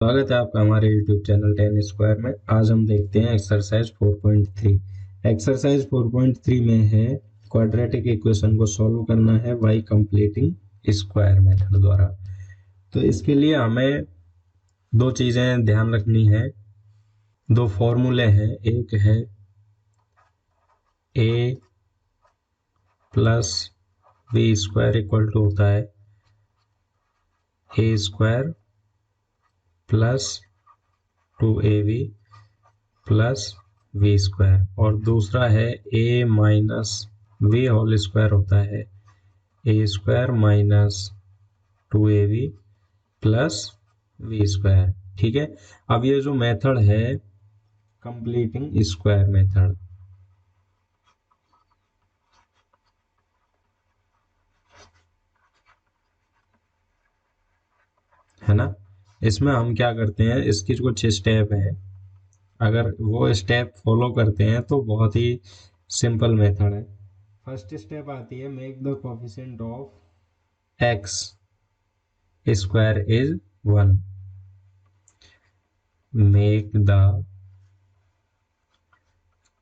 स्वागत है आपका हमारे YouTube चैनल 10 स्क्वायर में। आज हम देखते हैं एक्सरसाइज 4.3। एक्सरसाइज 4.3 में है क्वाड्रेटिक इक्वेशन को सॉल्व करना है बाय कंप्लीटिंग स्क्वायर मेथड द्वारा। तो इसके लिए हमें दो चीज़ें ध्यान रखनी है, दो फॉर्मूले हैं। एक है a plus B square equal to होता है a square plus 2ab plus we square, और दूसरा है a minus B whole square होता है a square minus 2ab plus we square. ठीक है। अब ये जो मेथड है कंप्लीटिंग स्क्वायर मेथड है ना, इसमें हम क्या करते हैं, इसकी कुछ स्टेप हैं। अगर वो स्टेप फॉलो करते हैं तो बहुत ही सिंपल मेथड है। फर्स्ट स्टेप आती है make the coefficient of X square is 1। Make the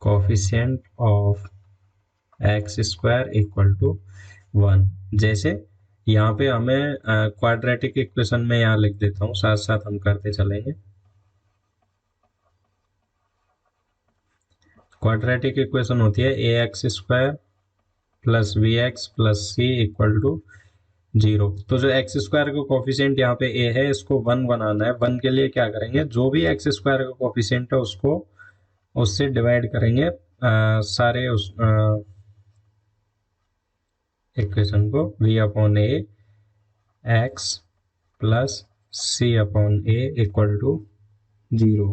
coefficient of X square equal to 1। जैसे यहाँ पे हमें क्वाड्रेटिक इक्वेशन में यहाँ लिख देता हूँ, साथ साथ हम करते चलेंगे। क्वाड्रेटिक इक्वेशन होती है A X square plus B X plus C equal to 0। तो जो एक्स स्क्वायर का कोफिशिएंट यहाँ पे ए है, इसको 1 बनाना है। 1 के लिए क्या करेंगे, जो भी एक्स स्क्वायर का कोफिशिएंट है उसको उससे डिवाइड करेंगे, सारे उस इक्वेशन को v upon A X plus C upon A equal to 0।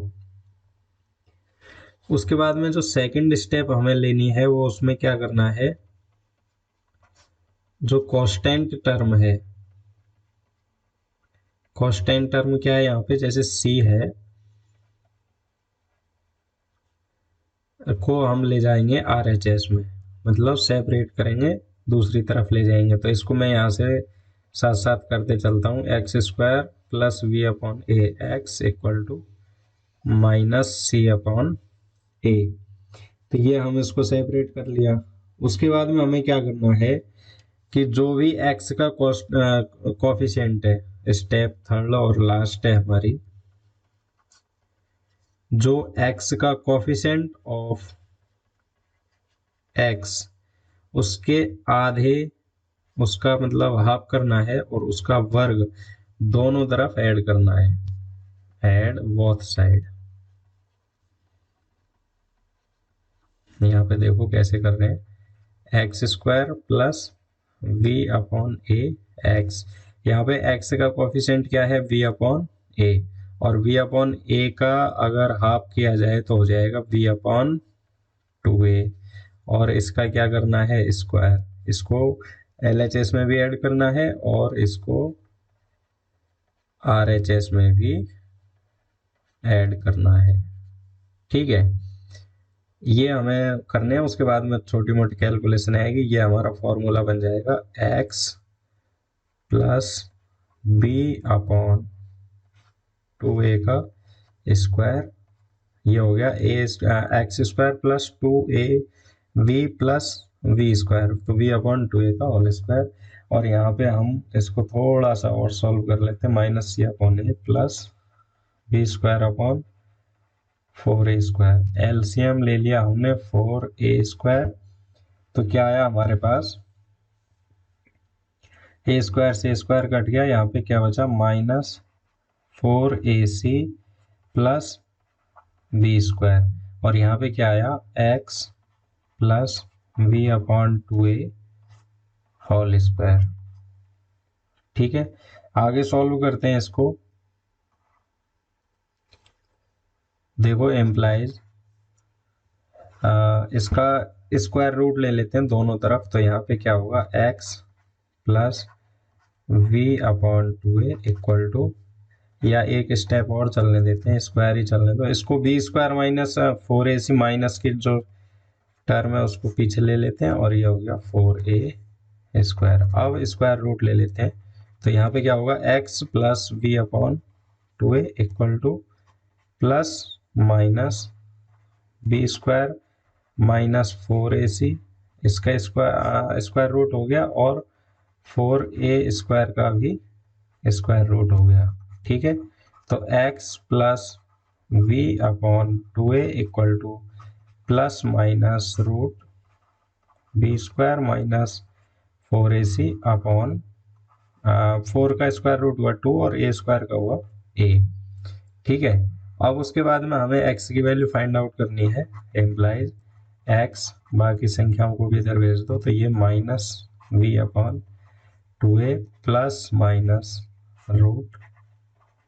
उसके बाद में जो सेकंड स्टेप हमें लेनी है वो उसमें क्या करना है, जो कांस्टेंट टर्म है, कांस्टेंट टर्म क्या है यहाँ पे, जैसे c है को हम ले जाएंगे RHS में, मतलब सेपरेट करेंगे, दूसरी तरफ ले जाएंगे। तो इसको मैं यहाँ से साथ साथ करते चलता हूँ। X square plus B upon A X equal to minus C upon A. तो ये हम इसको सेपरेट कर लिया। उसके बाद में हमें क्या करना है कि जो भी एक्स का कोफिशिएंट है, स्टेप थर्ड और लास्ट है हमारी, जो एक्स का कोफिशिएंट ऑफ एक्स उसके आधे, उसका मतलब हाफ करना है, और उसका वर्ग दोनों तरफ ऐड करना है, ऐड बोथ साइड। यहाँ पे देखो कैसे कर रहे हैं, X square plus B upon A X. यहाँ पे एक्स का कोफिशिएंट क्या है, वी अपॉन ए, और वी अपॉन ए का अगर हाफ किया जाए तो हो जाएगा वी अपॉन 2a। और इसका क्या करना है, स्क्वायर, इसको LHS में भी ऐड करना है और इसको RHS में भी ऐड करना है। ठीक है, ये हमें करने हैं। उसके बाद में छोटी मोटी कैलकुलेशन आएगी, ये हमारा फॉर्मूला बन जाएगा x plus B upon 2a का स्क्वायर। ये हो गया x square plus 2a B plus we square, तो वी अपॉन 2a का होल स्क्वायर। और यहाँ पे हम इसको थोड़ा सा और सॉल्व कर लेते हैं, minus C upon A plus B square upon 4a square. LCM ले लिया हमने 4a स्क्वायर, तो क्या आया हमारे पास, ए स्क्वायर से स्क्वायर कट गया, यहाँ पे क्या बचा, minus 4ac plus B square. और यहाँ पे क्या आया, X plus B upon 2a whole square. ठीक है, आगे सॉल्व करते हैं इसको। देखो एम्प्लाइज, इसका स्क्वायर रूट ले लेते हैं दोनों तरफ, तो यहाँ पे क्या होगा, x plus B upon 2a equal to, या एक स्टेप और चलने देते हैं, स्क्वायर ही चलने दो इसको, B square minus 4ac minus की जो टर्म है उसको पीछे ले लेते हैं, और ये हो गया 4a स्क्वायर। अब स्क्वायर रूट ले लेते हैं, तो यहाँ पे क्या होगा, x plus B upon 2a equal to plus minus B square minus 4ac, इसका स्क्वायर रूट हो गया, और 4a स्क्वायर का भी स्क्वायर रूट हो गया। ठीक है, तो x plus v upon 2a equal to plus minus root B square minus 4ac upon 4 का स्क्वायर रूट हुआ 2 और a स्क्वायर का हुआ a। ठीक है, अब उसके बाद में हमें x की वैल्यू फाइंड आउट करनी है, एम्प्लाइज x, बाकी संख्याओं को भी इधर भेज दो, तो ये minus v upon 2a plus minus root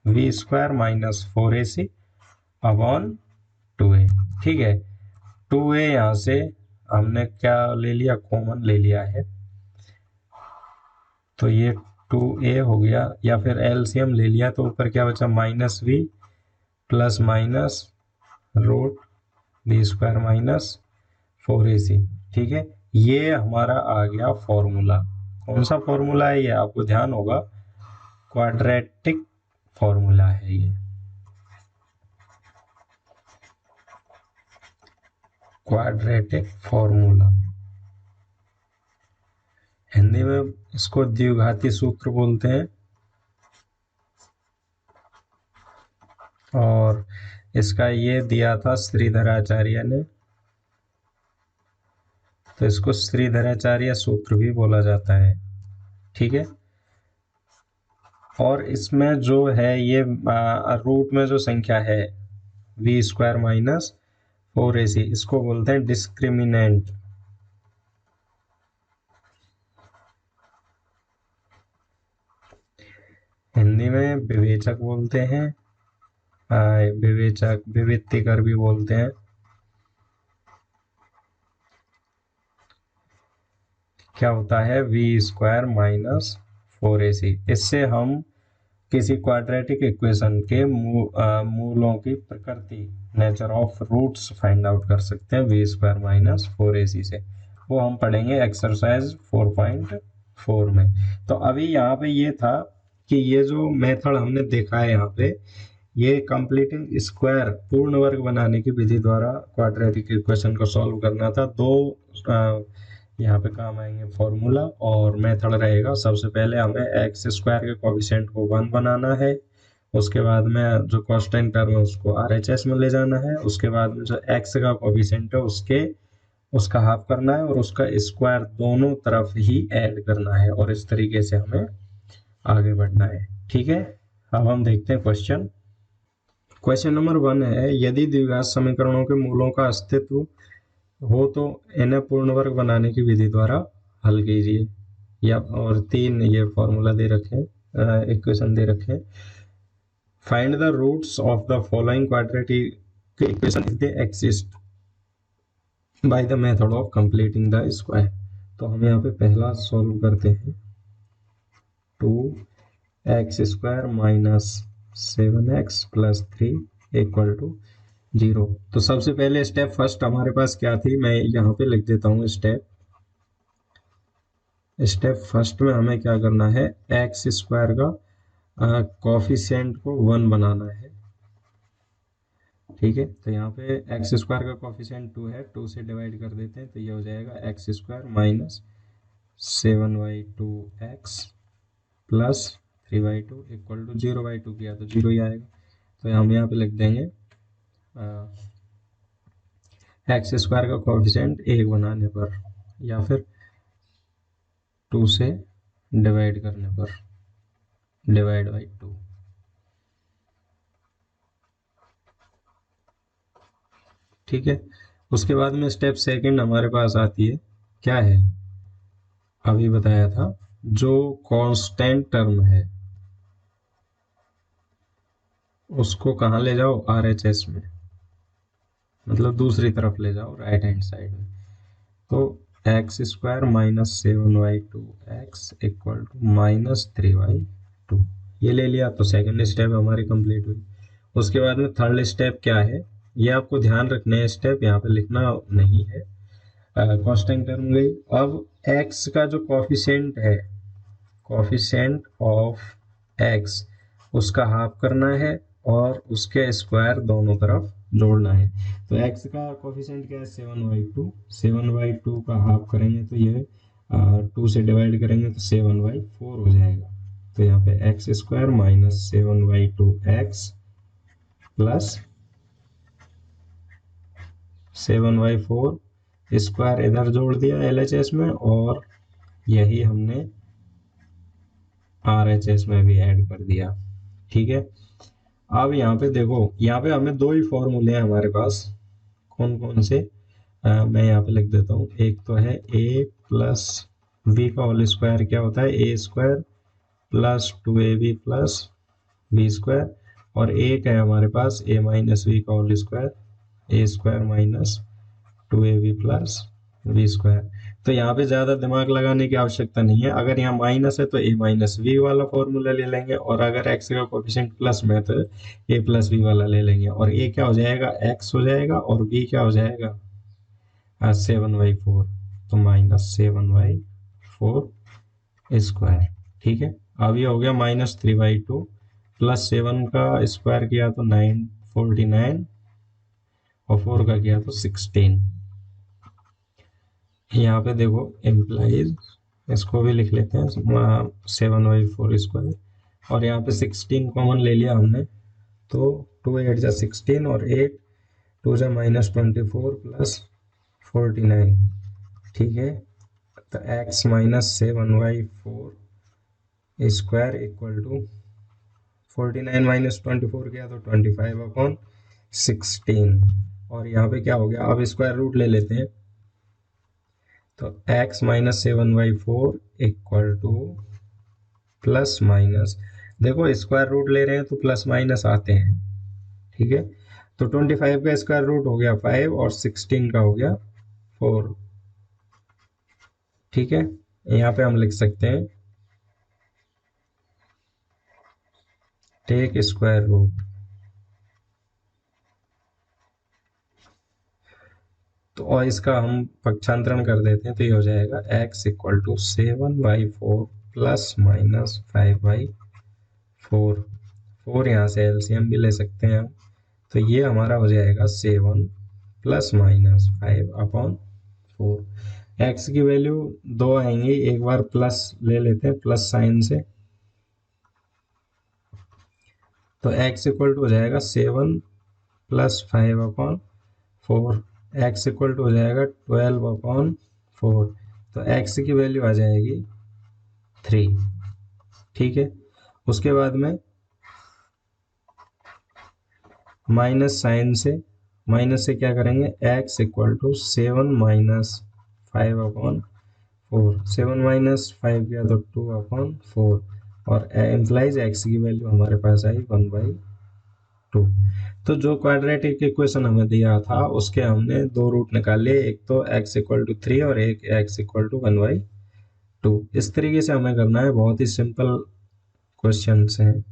v square minus 4ac upon 2a। ठीक है, 2a यहाँ से हमने क्या ले लिया, कॉमन ले लिया है, तो ये 2a हो गया, या फिर एलसीएम ले लिया, तो ऊपर क्या बचा, minus v plus minus root B square minus 4ac। ठीक है, ये हमारा आ गया फॉर्मूला। कौन सा फॉर्मूला है ये, आपको ध्यान होगा, क्वाड्रेटिक फॉर्मूला है ये, क्वाड्रेटिक फॉर्मूला। हिंदी में इसको द्विघाती सूत्र बोलते हैं, और इसका ये दिया था श्रीधराचार्य ने, तो इसको श्रीधराचार्य सूत्र भी बोला जाता है। ठीक है, और इसमें जो है ये रूट में जो संख्या है वी स्क्वायर माइनस 4ac, इसको बोलते हैं डिस्क्रिमिनेंट। हिंदी में विवेचक बोलते हैं, विवेचक, विविक्तिकर भी बोलते हैं। क्या होता है, वी स्क्वायर माइनस 4ac, इससे हम किसी क्वाड्रेटिक इक्वेशन के मूलों की प्रकृति, nature of roots find out कर सकते हैं वी स्क्वायर माइनस 4ac से। वो हम पढ़ेंगे एक्सरसाइज 4.4 में। तो अभी यहाँ पे ये था कि ये जो मेथड हमने देखा है यहाँ पे, ये कंप्लीटिंग स्क्वायर, पूर्ण वर्ग बनाने की विधि द्वारा क्वाड्रेटिक इक्वेशन को सॉल्व करना था। दो यहाँ पे काम आएंगे फॉर्मूला और मेथड रहेगा। सबसे पहले हमें एक्स स्क्वायर के कोएफिशिएंट को 1 बनाना है, उसके बाद में जो कांस्टेंट टर्म है उसको आरएचएस में ले जाना है, उसके बाद में जो एक्स का कोएफिशिएंट है उसका हाफ करना है, और उसका स्क्वायर दोनों तरफ ही ऐड करना है, और इस तरीके से हमें आगे बढ़ना है। ठीक है, अब हम देखते हैं क्वेश्चन। क्वेश्चन नंबर 1 है, यदि द्विघात समीकरणों के मूलों का अस्तित्व हो तो इन्हें पूर्ण वर्ग बनाने की विधि द्वारा हल कीजिए। या और 3 ये फॉर्मूला दे रखे, इक्वेशन दे रखे। Find the roots of the following quadratic equation if they exist by the method of completing the square. तो हम यहाँ पे पहला सॉल्व करते हैं, 2x square minus 7x plus 3 equal to 0। तो सबसे पहले स्टेप फर्स्ट हमारे पास क्या थी, मैं यहाँ पे लिख देता हूँ। स्टेप फर्स्ट में हमें क्या करना है, एक्स स्क्वायर का कोफिशिएंट को 1 बनाना है। ठीक है, तो यहाँ पे एक्स स्क्वायर का कोफिशिएंट 2 है, 2 से डिवाइड कर देते हैं, तो ये हो जाएगा x square minus 7/2x plus 3/2 equal to 0/2 किया तो 0 ही आएगा। तो हम यहाँ पे लिख देंगे एक्स स्क्वायर का कोफिशिएंट 1 बनाने पर, या फिर 2 से डिवाइड करने पर, डिवाइड बाई 2। ठीक है, उसके बाद में स्टेप सेकंड हमारे पास आती है, क्या है, अभी बताया था, जो कांस्टेंट टर्म है उसको कहाँ ले जाओ, आरएचएस में, मतलब दूसरी तरफ ले जाओ, राइट हैंड साइड में। तो x square minus 7/2x equal to minus 3/2, ये ले लिया, तो सेकंड स्टेप हमारी कंप्लीट हुई। उसके बाद में थर्ड स्टेप क्या है, ये आपको ध्यान रखना है, स्टेप यहाँ पे लिखना नहीं है। कांस्टेंट टर्म गई, अब x का जो कोफिशिएंट है, कोफिशिएंट ऑफ x, उसका हाफ करना है, और उसके स्क्वायर दोनों तरफ जोड़ना है। तो x का कोफिशिएंट क्या है 7/2, 7/2 का हाफ करेंगे तो ये 2 से डिवाइड करेंगे तो 7/4 हो जाएगा। तो यहाँ पे x square minus 7/2 plus 7/4 square इधर जोड़ दिया LHS में, और यही हमने RHS में भी ऐड कर दिया। ठीक है, अब यहाँ पे देखो, यहाँ पे हमें दो ही फॉर्मूले हैं हमारे पास। कौन कौन से, मैं यहाँ पे लिख देता हूँ। एक तो है a प्लस वी का होल स्क्वायर क्या होता है, a square plus 2ab plus B square, और एक है हमारे पास a माइनस वी का whole square, a square minus 2ab plus we square. तो यहाँ पे ज़्यादा दिमाग लगाने की आवश्यकता नहीं है। अगर यहाँ माइनस है तो a माइनस वी वाला फॉर्मूला ले लेंगे, और अगर x का कोफिशिएंट प्लस में तो a प्लस वी वाला ले लेंगे, और a क्या हो जाएगा, x हो जाएगा, और b क्या हो जाएगा 7/4, तो माइनस 7/4 स्क्वायर। ठीक है, अब ये हो गया -3/2 प्लस 7 का स्क्वायर किया तो 949, और 4 का किया तो 16। यहाँ पे देखो एम्प्लाइज, इसको भी लिख लेते हैं 7/4 स्क्वायर, और यहाँ पे 16 कॉमन ले लिया हमने, तो 2 8 जा 16 और 8 2 जा -24 प्लस 49। ठीक है, तो x minus 7/4 square equal to 49 minus 24 किया तो 25/16, और यहाँ पे क्या हो गया, अब स्क्वायर रूट ले लेते हैं। तो x minus 7/4 equal to plus minus, देखो स्क्वायर रूट ले रहे हैं तो प्लस माइनस आते हैं। ठीक है, तो 25 का स्क्वायर रूट हो गया 5, और 16 का हो गया 4। ठीक है, यहाँ पे हम लिख सकते हैं टेक स्क्वायर रूट। तो और इसका हम पक्षांतरण कर देते हैं, तो ये हो जाएगा x equal to 7/4 plus minus 5/4। 4 यहाँ से एलसीएम भी ले सकते हैं हम, तो ये हमारा हो जाएगा 7 प्लस माइनस 5/4। x की वैल्यू 2 आएंगी, एक बार प्लस ले लेते हैं प्लस साइन से, तो x इक्वल टू हो जाएगा 7 प्लस 5/4, x इक्वल टू हो जाएगा 12/4, तो x की वैल्यू आ जाएगी 3। ठीक है, उसके बाद में माइनस से क्या करेंगे, x equal to 7 minus 5/4, 7 minus 5 किया तो 2/4, और एम्प्लाइज x की वैल्यू हमारे पास आई 1/2। तो जो क्वाड्रेटिक इक्वेशन हमें दिया था उसके हमने दो रूट निकाले, एक तो x इक्वल टू 3 और एक x इक्वल टू 1/2। इस तरीके से हमें करना है, बहुत ही सिंपल क्वेश्चन हैं।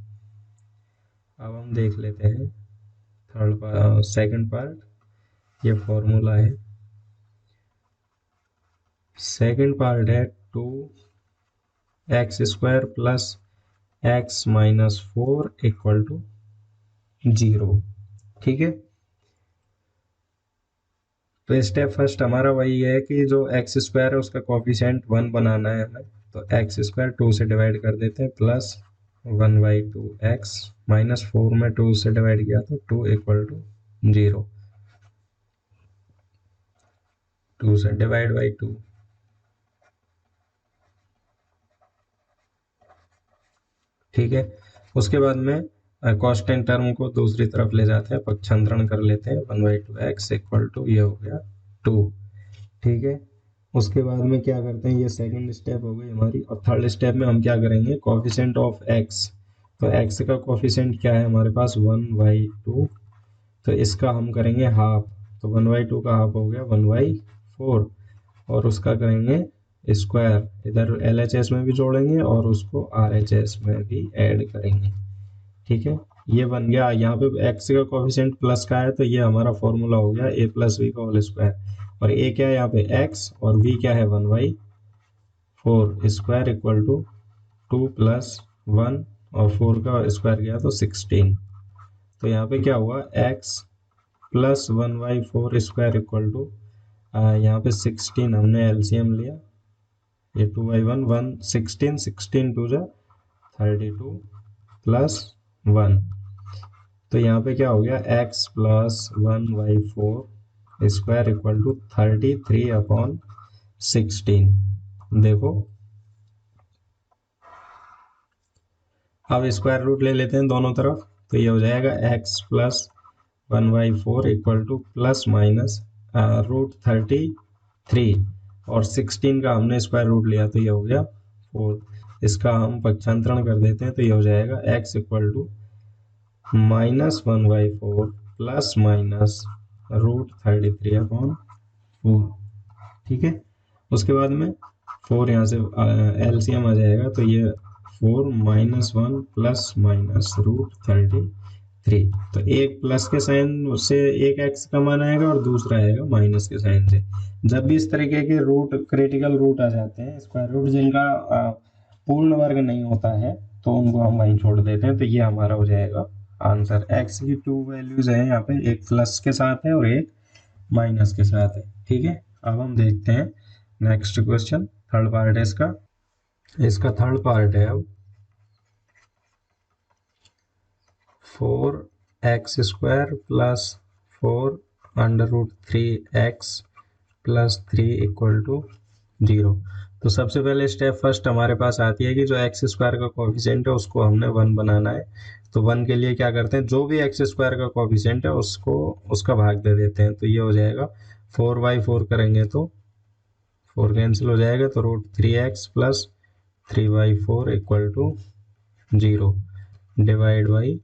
अब हम देख लेते हैं सेकंड पार्ट, ये फॉर्मूला है। सेकंड पार्ट है 2x square plus x minus 4 equal to 0। ठीक है, तो स्टेप फर्स्ट हमारा वही है कि जो एक्स स्क्वायर है उसका कोफिशिएंट 1 बनाना है हमें। तो एक्स स्क्वायर 2 से डिवाइड कर देते हैं, प्लस 1/2 एक्स माइनस 4 में 2 से डिवाइड किया तो 2 इक्वल टू 0, 2 से डिवाइड बाई 2। ठीक है, उसके बाद में कांस्टेंट टर्म को दूसरी तरफ ले जाते हैं, पक्षांतरण कर लेते हैं, 1/2 एक्स इक्वल टू ये हो गया 2। ठीक है, उसके बाद में क्या करते हैं, ये सेकंड स्टेप हो गई हमारी, और थर्ड स्टेप में हम क्या करेंगे, कोफिशिएंट ऑफ एक्स। तो एक्स का कोफिशिएंट क्या है हमारे पास 1/2, तो इसका हम करेंगे हाफ, तो 1/2 का हाफ हो गया 1/4, और उसका करेंगे स्क्वायर, इधर LHS में भी जोड़ेंगे और उसको RHS में भी ऐड करेंगे। ठीक है, ये बन गया। यहाँ पे x का कोफिशिएंट प्लस का है तो ये हमारा फॉर्मूला हो गया a प्लस वी का होल स्क्वायर, और a क्या है यहाँ पे x, और v क्या है 1/4 स्क्वायर इक्वल टू 2 प्लस 1, और 4 का स्क्वायर किया तो 16। तो यहाँ पे क्या हुआ, X plus 1/4 square equal to, यहाँ पे 16 हमने एलसीएम लिया, ये 2/1 1 16 16 टू जा 32 प्लस 1, तो यहाँ पे क्या हो गया, X plus 1/4 square equal to 33/16। देखो अब स्क्वायर रूट ले लेते हैं दोनों तरफ, तो ये हो जाएगा x plus 1/4 equal to plus minus √33 और 16 का हमने स्क्वायर रूट लिया तो ये हो गया 4। इसका हम पक्षांतरण कर देते हैं तो ये हो जाएगा x equal to -1/4 plus minus √33/4। ठीक है, उसके बाद में 4 यहाँ से एलसीएम आ जाएगा तो ये 4 -1 प्लस माइनस √33, तो एक प्लस के साइन से एक एक्स का मान आएगा और दूसरा आएगा माइनस के साइन से। जब भी इस तरीके के रूट क्रिटिकल रूट आ जाते हैं, स्क्वायर रूट जिनका पूर्ण वर्ग नहीं होता है, तो उनको हम वहीं छोड़ देते हैं। तो ये हमारा हो जाएगा आंसर। एक्स की 2 वैल्यूज है यहाँ पे, एक प्लस के साथ है और एक माइनस के साथ है। ठीक है, अब हम देखते हैं नेक्स्ट क्वेश्चन, थर्ड पार्ट है इसका थर्ड पार्ट है अब 4x² plus 4√3x plus 3 equal to 0। तो सबसे पहले स्टेप फर्स्ट हमारे पास आती है कि जो x² का कोफिशिएंट है उसको हमने 1 बनाना है। तो 1 के लिए क्या करते हैं, जो भी x² का कोफिशिएंट है उसको उसका भाग दे देते हैं। तो ये हो जाएगा 4/4 करेंगे तो 4 कैंसिल हो जाएगा, तो √3x plus 3/4 equal to 0 divide by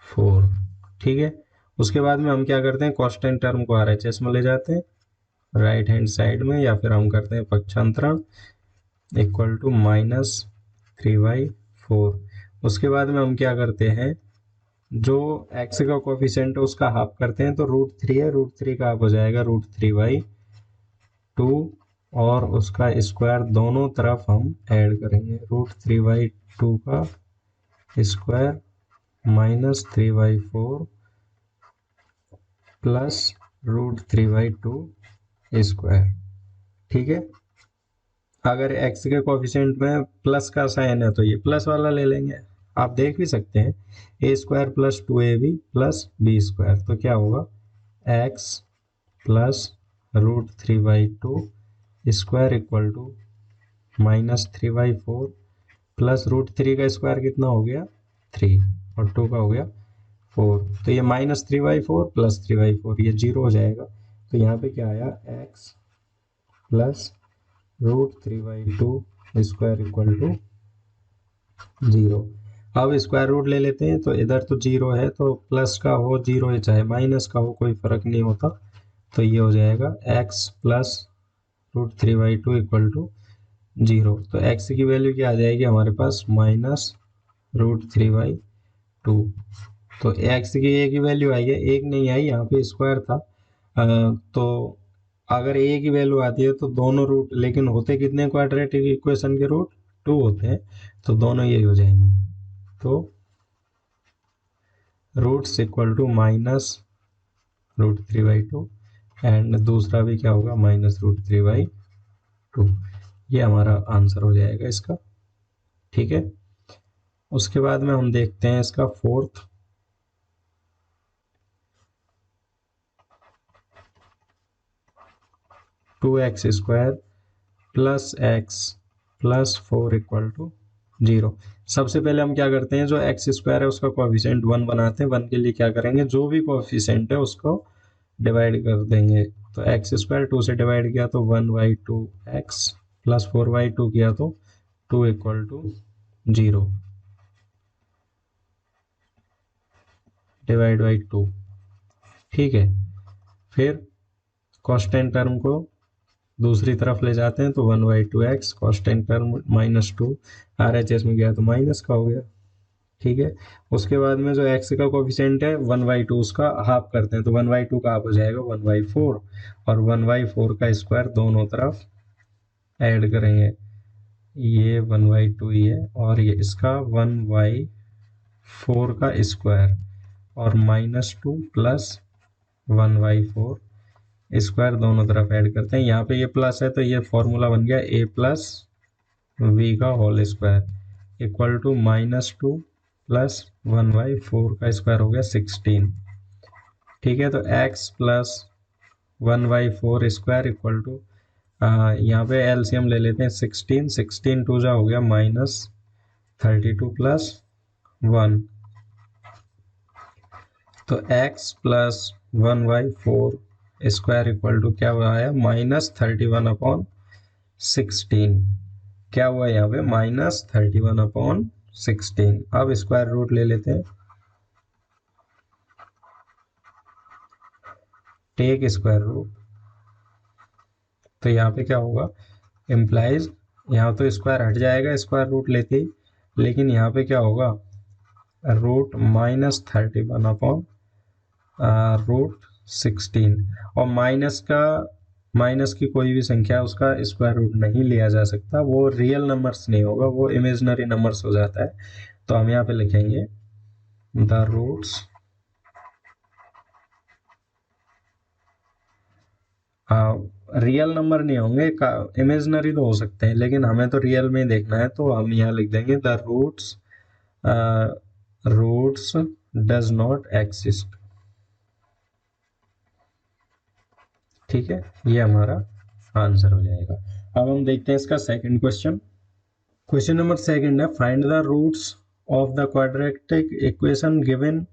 4। ठीक है, उसके बाद में हम क्या करते हैं, कांस्टेंट टर्म को आरएचएस में ले जाते हैं राइट हैंड साइड में, या फिर हम करते हैं पक्षांतरण इक्वल टू -3/4। उसके बाद में हम क्या करते हैं, जो x का कोफिशिएंट है उसका हाफ करते हैं, तो √3 है, √3 का हाफ हो जाएगा √3/2 और उसका स्क्वायर दोनों तरफ हम ऐड करेंगे, √3/2 का स्क्वायर -3/4 प्लस √3/2 स्क्वायर। ठीक है, अगर x के कोफिशिएंट में प्लस का साइन है तो ये प्लस वाला ले लेंगे। आप देख भी सकते हैं a² plus 2ab plus b², तो क्या होगा x plus √3/2 square equal to -3/4 plus √3 का स्क्वायर कितना हो गया 3 और 2 का हो गया 4, तो ये -3/4 प्लस 3/4 ये 0 हो जाएगा। तो यहाँ पे क्या आया, x plus √3/2 square equal to 0। अब स्क्वायर रूट ले लेते हैं, तो इधर तो 0 है, तो प्लस का हो 0 है चाहे माइनस का हो कोई फर्क नहीं होता। तो ये हो जाएगा x प्लस √3/2 इक्वल टू 0। तो x की वैल्यू क्या आ जाएगी हमारे पास, -√3/2। तो x की a की वैल्यू आई है, एक नहीं आई, यहाँ पे स्क्वायर था। तो अगर a की वैल्यू आती है तो दोनों रूट, लेकिन होते कितने क्वाड्रेटिक इक्वेशन के रूट 2 होते हैं, तो दोनों यही हो जाएंगे। तो रूट्स इक्वल टू -√3/2 एंड दूसरा भी क्या होगा, -√3/2। ये हमारा आंसर हो जाएगा इसका। ठीक है, उसके बाद में हम देखते हैं इसका fourth, (2x² plus x plus 4 equal to 0। सबसे पहले हम क्या करते हैं, जो x² है उसका कोफिशिएंट 1 बनाते हैं। 1 के लिए क्या करेंगे, जो भी कोफिशिएंट है उसको डिवाइड कर देंगे। तो x² 2 से डिवाइड किया तो 1/2x प्लस 4/2 किया तो 2 इक्वल टू 0 डिवाइड बाई 2। ठीक है, फिर कांस्टेंट टर्म को दूसरी तरफ ले जाते हैं, तो 1/2x कांस्टेंट टर्म -2 आरएचएस में गया तो माइनस का हो गया। ठीक है, उसके बाद में जो x का कोफिशिएंट है 1/2 उसका हाफ करते हैं, तो 1/2 का हाफ हो जाएगा 1/4 और 1/4 का स्क्वायर दोनों तरफ ऐड करेंगे, ये 1/2 ही है और ये इसका 1/4 4 का स्क्वायर और -2 प्लस 1/4 स्क्वायर दोनों तरफ ऐड करते हैं। यहाँ पे ये प्लस है तो ये फॉर्मूला बन गया a प्लस वी का whole square equal to -2 plus 1/4 का स्क्वायर हो गया 16। ठीक है, तो x plus 1/4 square equal to यहाँ पे एलसीएम ले लेते हैं 16, 16 टू जा हो गया -32 प्लस 1, तो x plus 1/4 square equal to क्या हुआ है -31/16। क्या हुआ यहाँ पे -31/16। अब स्क्वायर रूट ले लेते हैं, टेक स्क्वायर रूट, तो यहाँ पे क्या होगा इम्प्लाइज, यहाँ तो स्क्वायर हट जाएगा स्क्वायर रूट लेते ही, लेकिन यहाँ पे क्या होगा रूट -31/√16, और माइनस की कोई भी संख्या उसका स्क्वायर रूट नहीं लिया जा सकता, वो रियल नंबर्स नहीं होगा, वो इमेजिनरी नंबर्स हो जाता है। तो हम यहाँ पे लिखेंगे द रूट्स रियल नंबर नहीं होंगे, इमेजिनरी तो हो सकते हैं, लेकिन हमें तो रियल में देखना है, तो हम यहाँ लिख देंगे the roots does not exist. ठीक है, ये हमारा आंसर हो जाएगा। अब हम देखते हैं इसका second question. Question number second है find the roots of the quadratic equation given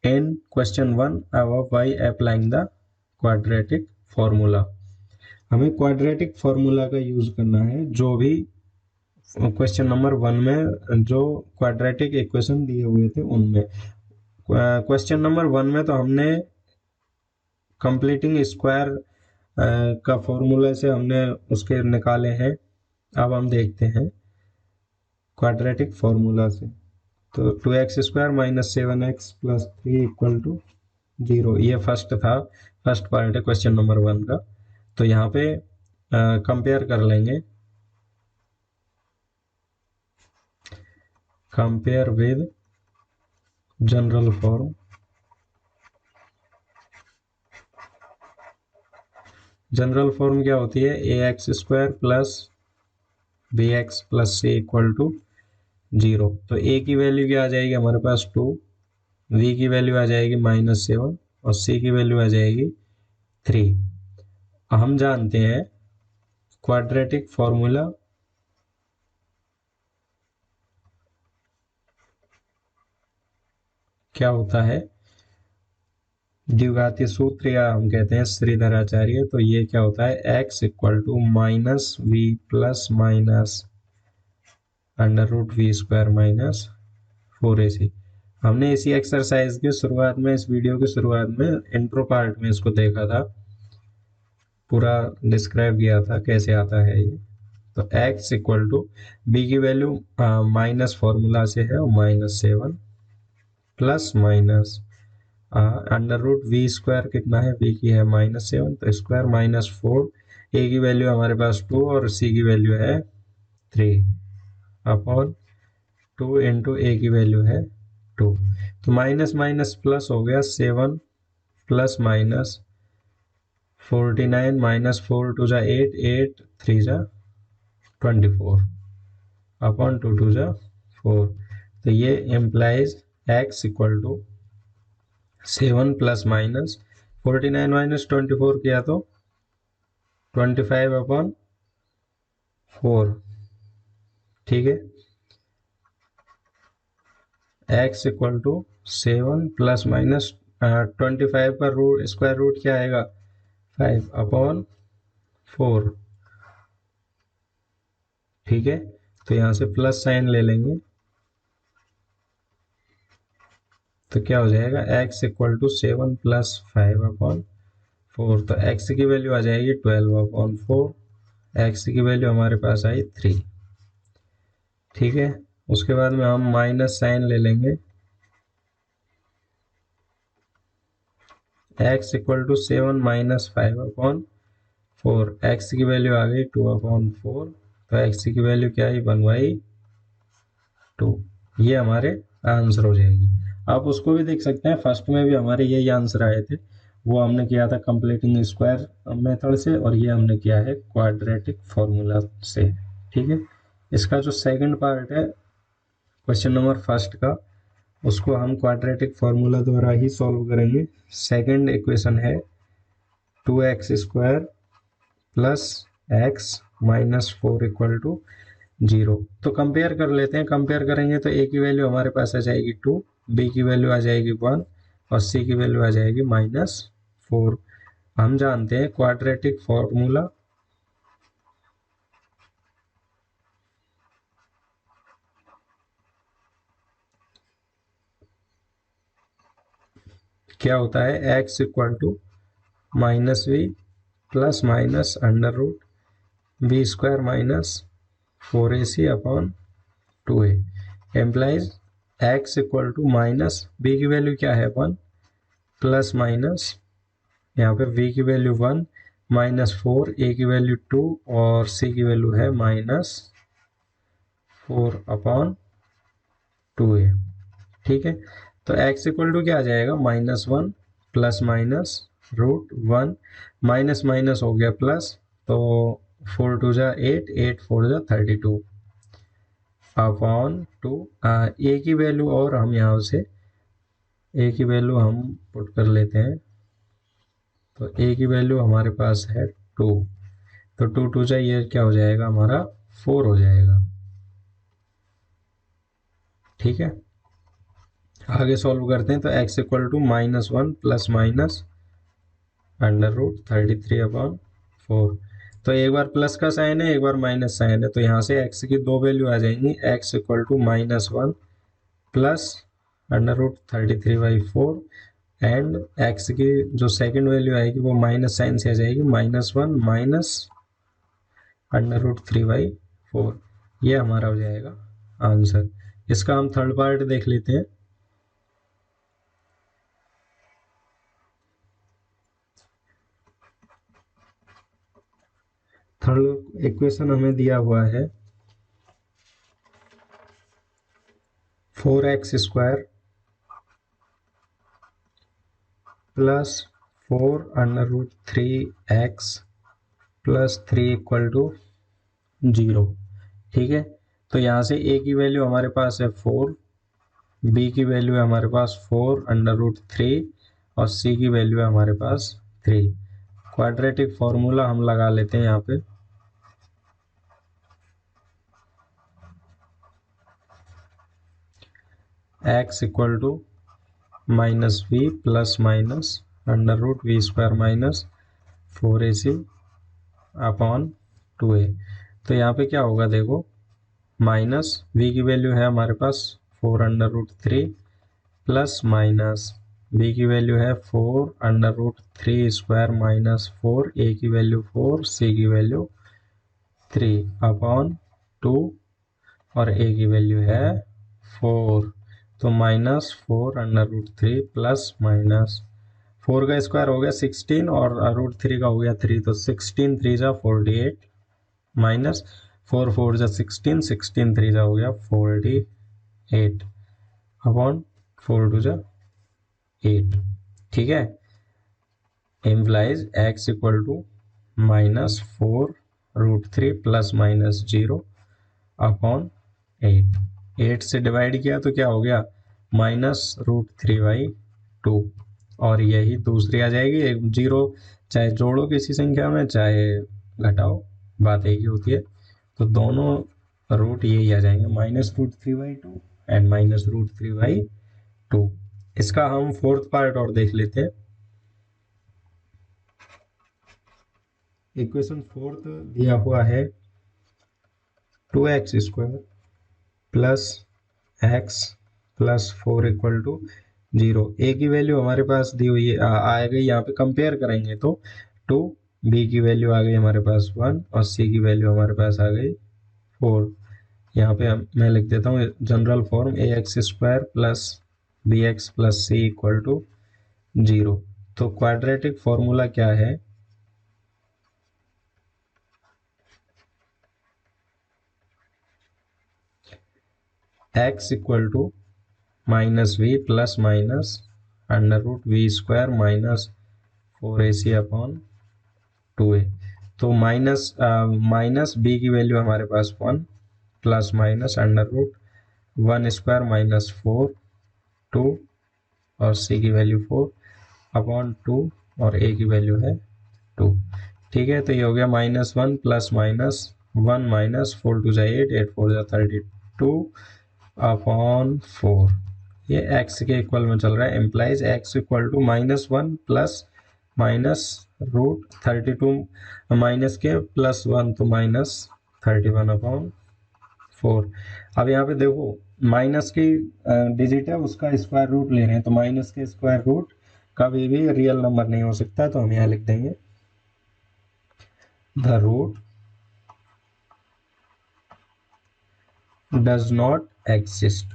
in question 1 above by applying the quadratic formula. हमें क्वाड्रेटिक फॉर्मूला का यूज करना है जो भी क्वेश्चन नंबर 1 में जो क्वाड्रेटिक इक्वेशन दिए हुए थे उनमें। क्वेश्चन नंबर 1 में तो हमने कंप्लीटिंग स्क्वायर का फॉर्मूला से हमने उसके निकाले हैं। अब हम देखते हैं क्वाड्रेटिक फॉर्मूला से, तो 2x² - 7x + 3 = 0, ये फर्स्ट पार्ट है क्वेश्चन नंबर 1 का। तो यहाँ पे कंपेयर कर लेंगे, compare with general form. General form क्या होती है ax² + bx + c = 0। तो a की वैल्यू क्या आ जाएगी हमारे पास 2, v की वैल्यू आ जाएगी -7 और c की वैल्यू आ जाएगी 3। हम जानते हैं क्वाड्रेटिक फॉर्मूला क्या होता है, द्विघातीय सूत्र, या हम कहते हैं श्रीधराचार्य। तो ये क्या होता है x = -v + -√v² - 4ac। हमने इसी एक्सरसाइज की शुरुआत में, इस वीडियो की शुरुआत में इंट्रो पार्ट में इसको देखा था, पूरा डिस्क्राइब किया था कैसे आता है ये। तो x = b की वैल्यू माइनस फॉर्मूला से है -7 प्लस माइनस √v² कितना है, v की है -7 तो स्क्वायर -4, a की वैल्यू हमारे पास 2 और c की वैल्यू है 3 अपॉन 2 × a की वैल्यू है 2। तो माइनस माइनस प्लस हो गया 7 प्लस माइनस 49 - 4 × 8, 8 3 × 24 अपॉन 2 2 × 4। तो ये इम्प्लाइज x = 7 प्लस माइनस 49 - 24 किया तो 25/4। ठीक है, x = 7 प्लस माइनस 25 का स्क्वायर रूट क्या आएगा 5/4। ठीक है, तो यहाँ से प्लस साइन ले लेंगे, तो क्या हो जाएगा x = 7 प्लस 5/4। तो x की वैल्यू आ जाएगी 12/4, x की वैल्यू हमारे पास आई 3। ठीक है, उसके बाद में हम माइनस साइन ले लेंगे, x = 7 - 5/4, x की वैल्यू आ गई 2/4, तो x की वैल्यू क्या आई 1/2। ये हमारे आंसर हो जाएगी। आप उसको भी देख सकते हैं, फर्स्ट में भी हमारे यही आंसर आए थे, वो हमने किया था कंप्लीटिंग स्क्वायर मेथड से, और ये हमने किया है क्वाड्रेटिक फॉर्मूला से। ठीक है, इसका जो सेकंड पार्ट है क्वेश्चन नंबर फर्स्ट का, उसको हम क्वाड्रेटिक फॉर्मूला द्वारा ही सॉल्व करेंगे। सेकंड इक्वेशन है 2x² plus x minus 4 equal to 0। तो कंपेयर कर लेते हैं, कंपेयर करेंगे तो a की वैल्यू हमारे पास आ जाएगी 2, b की वैल्यू आ जाएगी 1 और c की वैल्यू आ जाएगी -4। हम जानते हैं क्वाड्रेटिक फॉर्मूला क्या होता है, x equal to -v plus minus under root B square minus 4ac upon 2a implies x equal to minus b की वैल्यू क्या है 1 प्लस माइनस यहाँ पे v की वैल्यू 1 -4, a की वैल्यू 2 और c की वैल्यू है -4 अपॉन 2a। ठीक है, तो x इक्वल टू क्या आ जाएगा, -1 प्लस माइनस √1 माइनस माइनस हो गया प्लस, तो 4 2 जा 8, 8 4 जा 32 अपॉन 2। a की वैल्यू और हम यहाँ से a की वैल्यू हम पुट कर लेते हैं, तो a की वैल्यू हमारे पास है 2, तो 2 2 जा ये क्या हो जाएगा हमारा 4 हो जाएगा। ठीक है, आगे सॉल्व करते हैं, तो x equal to -1 plus minus √33 upon 4। तो एक बार प्लस का साइन है, एक बार माइनस साइन है, तो यहाँ से x की दो वैल्यू आ जाएंगी, x equal to -1 plus √33/4 and x की जो सेकंड वैल्यू आएगी वो माइनस साइन से आ जाएगी, -1 माइनस √3/4। ये हमारा हो जाएगा आंसर। इसका हम थर्ड पार्ट देख लेते हैं। थर्ड इक्वेशन हमें दिया हुआ है 4x² plus 4√3x plus 3 equal to 0। ठीक है, तो यहाँ से a की वैल्यू हमारे पास है 4, b की वैल्यू है हमारे पास 4√3 और c की वैल्यू है हमारे पास 3। क्वाड्रेटिक फॉर्मूला हम लगा लेते हैं यहाँ पे। x equal to -v plus minus √v² minus 4ac upon 2a। तो यहाँ पे क्या होगा देखो, माइनस v की वैल्यू है हमारे पास 4√3 प्लस माइनस b की वैल्यू है 4√3² माइनस 4, a की वैल्यू 4, c की वैल्यू 3 अपॉन 2 और a की वैल्यू है 4। तो -4√3 प्लस माइनस 4 का स्क्वायर हो गया 16 और √3 का हो गया 3, तो 16 3 जा 48 माइनस 4 4 जा 16, 16 3 जा हो गया 48 अपॉन 4 2 जा 8। ठीक है, implies x equal to -4√3 plus minus 0 upon 8 से डिवाइड किया तो क्या हो गया -√3/2, और यही दूसरी आ जाएगी। एक जीरो चाहे जोड़ो किसी संख्या में चाहे घटाओ, बात एक ही होती है, तो दोनों रूट यही आ जाएंगे, -√3/2 एंड -√3/2। इसका हम फोर्थ पार्ट और देख लेते हैं। इक्वेशन फोर्थ दिया हुआ है 2x² plus x plus 4 equal to 0। a की वैल्यू हमारे पास दी हुई है, आ गई, यहाँ पे कंपेयर करेंगे तो 2, b की वैल्यू आ गई हमारे पास 1 और c की वैल्यू हमारे पास आ गई 4। यहाँ पे मैं लिख देता हूँ general form ax² plus bx plus c equal to 0। तो क्वाड्रेटिक फॉर्मूला क्या है, x equal to minus we plus minus under root we square minus 4ac upon 2a। तो माइनस बी की वैल्यू हमारे पास 1 plus minus under root 1 square minus 4 2 और सी की value 4 upon 2 और ए की वैल्यू है 2। ठीक है, तो ये हो गया -1 प्लस माइनस 1 माइनस 4 टू जा 8 8 4 जा 32 अपॉन 4। ये x के इक्वल में चल रहा है, implies x equal to -1 plus minus root 32 minus के प्लस 1 तो -31 अपॉन 4। अब यहाँ पे देखो माइनस की डिजिट है उसका स्क्वायर रूट ले रहे हैं, तो माइनस के स्क्वायर रूट कभी भी रियल नंबर नहीं हो सकता, तो हम यहाँ लिख देंगे the root does not exist.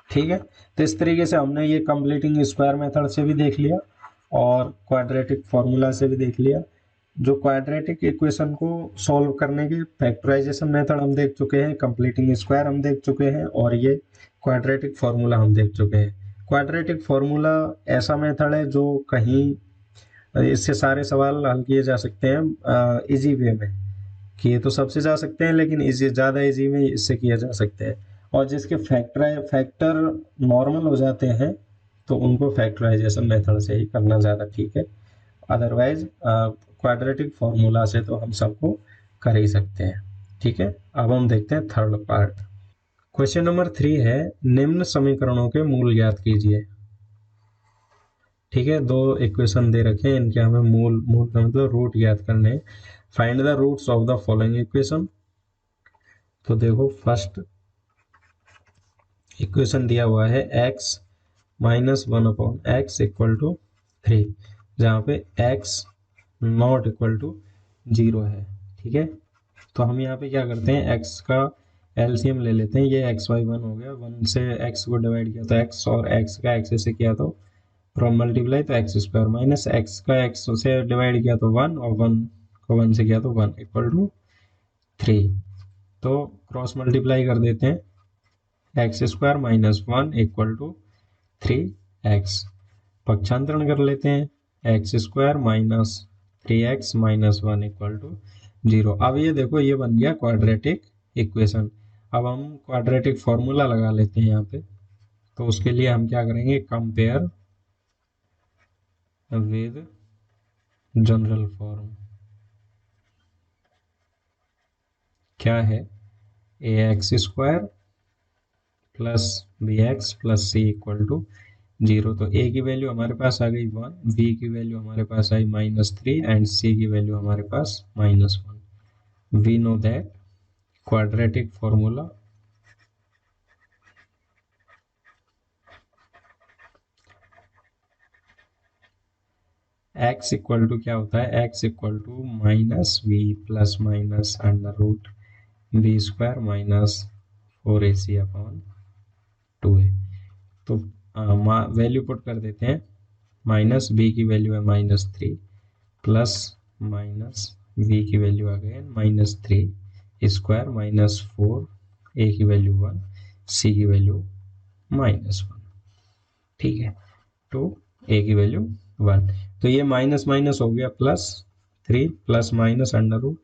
ठीक है, तो इस तरीके से हमने ये कंप्लीटिंग स्क्वायर मेथड से भी देख लिया और क्वाड्रेटिक फॉर्मूला से भी देख लिया। जो क्वाड्रेटिक इक्वेशन को सॉल्व करने के फैक्टराइजेशन मेथड हम देख चुके हैं, कंप्लीटिंग स्क्वायर हम देख चुके हैं और ये क्वाड्रेटिक फॉर्मूला हम देख चुके हैं। क्वाड्रेटिक फॉर्मूला ऐसा मेथड है जो कहीं इससे सारे सवाल हल किए जा सकते हैं इजी वे में, किए तो सबसे जा सकते हैं लेकिन इजी ज़्यादा इजी में इससे किया जा सकते हैं। और जिसके फैक्टर नॉर्मल हो जाते हैं तो उनको फैक्टराइजेशन मेथड से ही करना ज़्यादा ठीक है। अदरवाइज क्वाड्रेटिक फॉर्मूला से तो हम सबको कर ही सकते हैं। ठीक है, अब हम देखते हैं थर्ड पार्ट। क्वेश्चन नंबर 3 है, निम्न समीकरणों के मूल ज्ञात कीजिए। ठीक है, दो इक्वेशन दे रखे हैं, इनके हमें मूल का मतलब रूट ज्ञात करने हैं। Find the roots of the following equation. तो देखो फर्स्ट इक्वेशन दिया हुआ है x -1 upon X equal to 3, जहाँ पे x नॉट इक्वल टू 0 है। ठीक है, तो हम यहाँ पे क्या करते हैं, x का एलसीएम ले लेते हैं। ये xy1 हो गया, 1 से x को डिवाइड किया तो x और x का x से किया तो फ्रॉम मल्टीप्लाई तो एक्स स्क्वायर माइनस x का x से डिवाइड किया तो 1 और 1 को 1 से किया तो 1 इक्वल टू 3। तो क्रॉस मल्टीप्लाई कर देते हैं, X square minus 1 equal to 3x। पक्षांतरण कर लेते हैं, X square minus 3x minus 1 equal to 0। अब ये देखो ये बन गया क्वाड्रेटिक इक्वेशन। अब हम क्वाड्रेटिक फॉर्मूला लगा लेते हैं यहाँ पे। तो उसके लिए हम क्या करेंगे, कंपेयर विद जनरल फॉर्म। क्या है, A X square plus B X plus C equal to 0। तो ए की वैल्यू हमारे पास आ गई 1, बी की वैल्यू हमारे पास आई -3 एंड सी की वैल्यू हमारे पास -1। We know that quadratic formula x equal to क्या होता है, x equal to minus we plus minus under root B square minus 4ac upon 2a। तो वैल्यू पुट कर देते हैं, माइनस बी की वैल्यू है -3 प्लस माइनस वी की वैल्यू आ गई -3 स्क्वायर माइनस 4, ए की वैल्यू 1, सी की वैल्यू -1। ठीक है, तो ए की वैल्यू 1। तो ये माइनस माइनस हो गया plus 3 plus minus under root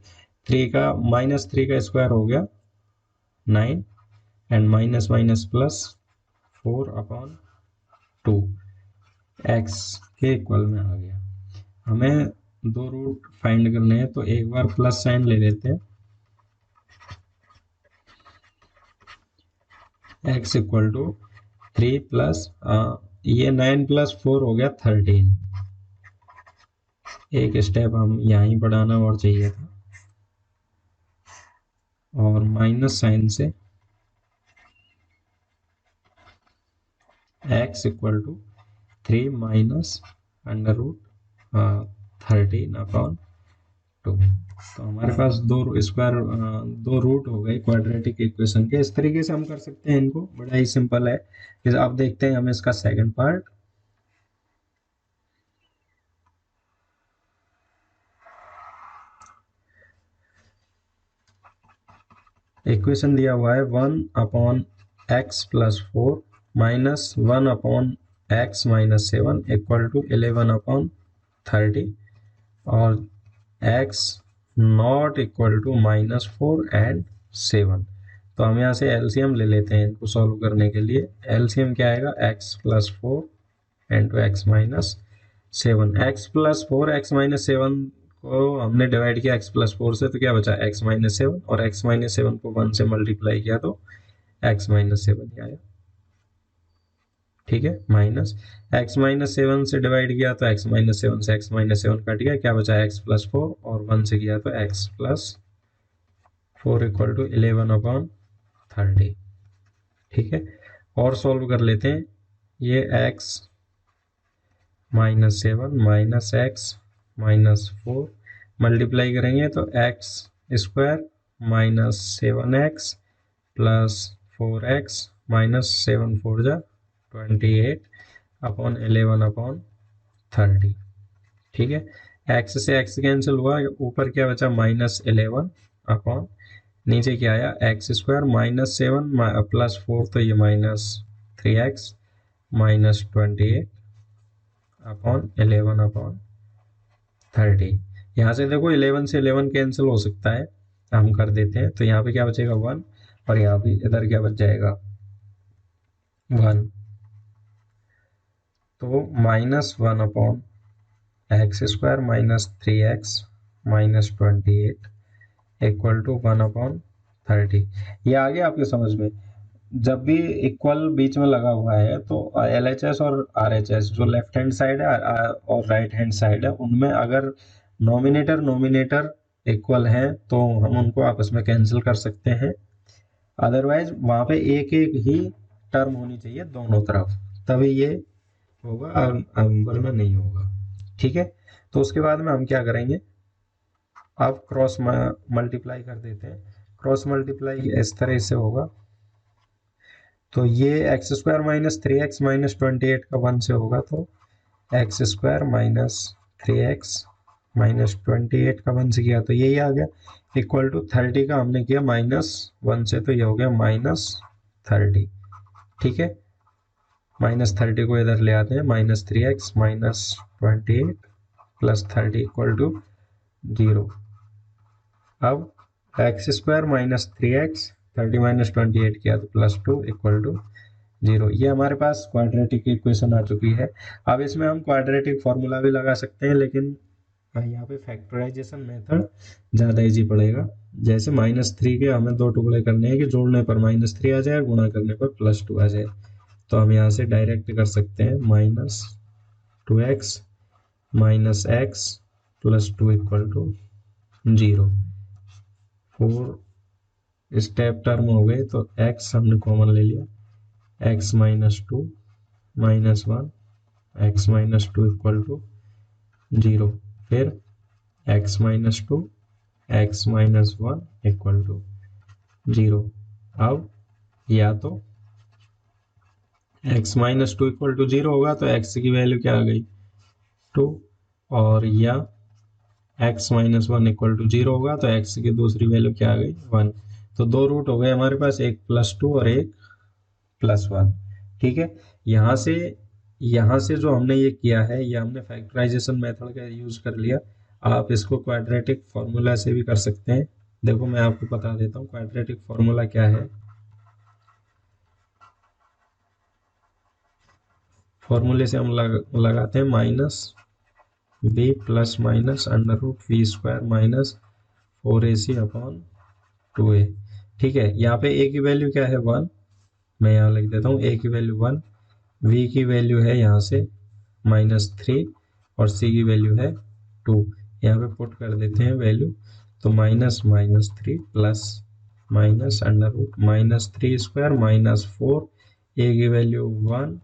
3 का -3 का स्क्वायर हो गया 9 and minus minus plus 4 upon 2 X के इक्वल में आ गया। हमें दो रूट फाइंड करने हैं, तो एक बार प्लस साइन ले लेते हैं, एक्स इक्वल टू 3 प्लस ये 9 प्लस 4 हो गया 13। एक स्टेप हम यहाँ ही बढ़ाना और चाहिए था, और माइनस साइन से x equal to 3 minus under root 13 upon 2। तो हमारे पास दो स्क्वायर दो रूट हो गए क्वाड्रेटिक इक्वेशन के। इस तरीके से हम कर सकते हैं इनको, बड़ा ही सिंपल है। अब देखते हैं हम इसका सेकंड पार्ट। इक्वेशन दिया हुआ है 1/x+4 minus 1/x-7 equal to 11/30 और x not equal to -4 and 7। तो हम यहाँ से एलसीएम ले लेते हैं इनको सॉल्व करने के लिए। एलसीएम क्या आएगा, x+4 into x-7। x+4 x-7 को हमने डिवाइड किया x+4 से, तो क्या बचा x-7, और x-7 को 1 से मल्टीप्लाई किया तो x-7 ही आया। ठीक है, माइनस x-7 से डिवाइड किया तो x-7 से x-7 कट गया, क्या बचा x+4, और 1 से किया तो x+4 इक्वल टू 11/30। ठीक है, और सॉल्व कर लेते हैं। ये x-7 माइनस x-4 मल्टीप्लाई करेंगे तो x² minus 7x plus 4x minus 7 4 जा 28/11/30। ठीक है, x से x कैंसिल हुआ, ऊपर क्या बचा -11 अपॉन नीचे क्या आया x² माइनस 7 प्लस 4 तो ये -3x माइनस 28/11/30। यहाँ से देखो 11 से 11 कैंसिल हो सकता है, हम कर देते हैं। तो यहाँ पे क्या बचेगा 1, और यहाँ पे इधर क्या बच जाएगा 1। तो -1/x² minus 3x minus 28 equal to 1/30। ये आ गया आपके समझ में। जब भी इक्वल बीच में लगा हुआ है तो LHS और RHS जो लेफ्ट हैंड साइड है और राइट हैंड साइड है, उनमें अगर नोमिनेटर इक्वल है तो हम उनको आपस में कैंसिल कर सकते हैं। अदरवाइज वहां पे एक एक ही टर्म होनी चाहिए दोनों तरफ, तभी ये होगा, वरना नहीं होगा। ठीक है, तो उसके बाद में हम क्या करेंगे, अब क्रॉस मल्टीप्लाई कर देते हैं। क्रॉस मल्टीप्लाई इस तरह से होगा, तो ये x² माइनस 3x माइनस 28 का 1 से होगा, तो x² माइनस 3x माइनस 28 का 1 से किया तो यही आ गया, इक्वल टू 30 का हमने किया -1 से, तो ये हो गया -30। ठीक है, -30 को इधर ले आते हैं, -3x minus 28 plus 30 equal to 0। अब x² माइनस 3x 30 माइनस 28 किया तो +2 इक्वल टू 0। ये हमारे पास क्वाड्रेटिक इक्वेशन आ चुकी है। अब इसमें हम क्वाड्रेटिक फॉर्मूला भी लगा सकते हैं, लेकिन यहाँ पे फैक्टराइजेशन मेथड ज़्यादा इजी पड़ेगा। जैसे -3 के हमें 2 टुकड़े करने हैं कि जोड़ने पर -3 आ जाए, गुणा करने पर +2 आ जाए। तो हम यहाँ से डायरेक्ट कर सकते हैं, -2x minus x plus 2 equal to 0। 4 step term हो गए, तो x हमने कॉमन ले लिया, x minus 2 minus 1 x minus 2 equal to 0। फिर x minus 2 x minus 1 equal to 0। अब या तो x माइनस 2 इक्वल टू 0 होगा तो x की वैल्यू क्या आ गई 2, और या x माइनस 1 इक्वल टू 0 होगा तो x की दूसरी वैल्यू क्या आ गई 1। तो 2 रूट हो गए हमारे पास, एक +2 और एक +1। ठीक है, यहाँ से जो हमने ये किया है, ये हमने फैक्टराइजेशन मेथड का यूज कर लिया। आप इसको क्वाड्रेटिक फॉर्मूला से भी कर सकते हैं। देखो मैं आपको बता देता हूँ क्वाड्रेटिक फॉर्मूला क्या है। फॉर्मूले से हम लगाते हैं -b plus minus √v² minus 4ac/2a। ठीक है, यहाँ पे a की वैल्यू क्या है 1, मैं यहाँ लिख देता हूँ a की वैल्यू 1, v की वैल्यू है यहाँ से -3 और c की वैल्यू है 2। यहाँ पे पुट कर देते हैं वैल्यू, तो -3 प्लस माइनस √-3² माइनस 4, a की वैल्यू 1,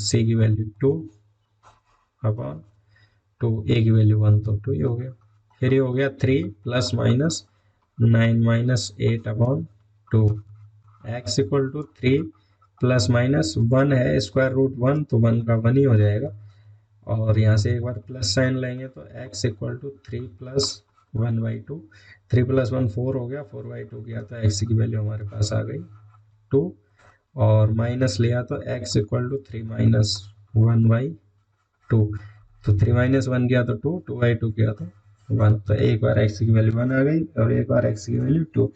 c की वैल्यू 2/2, a की वैल्यू 1 तो 2 ही हो गया। फिर ये हो गया 3 plus minus 9 - 8/2, x equal to 3 plus minus 1 है, √1 तो 1 का 1 ही हो जाएगा, और यहाँ से एक बार प्लस साइन लेंगे तो x इक्वल टू 3 प्लस 1/2, 3 + 1 4 हो गया, 4/2 किया तो x की वैल्यू हमारे पास आ गई 2, और माइनस लिया तो x = 3 - 1/2, तो 3 - 1 किया तो 2, 2/2 किया तो 1, तो एक बार x की वैल्यू 1 आ गई और एक बार x की वैल्यू 2।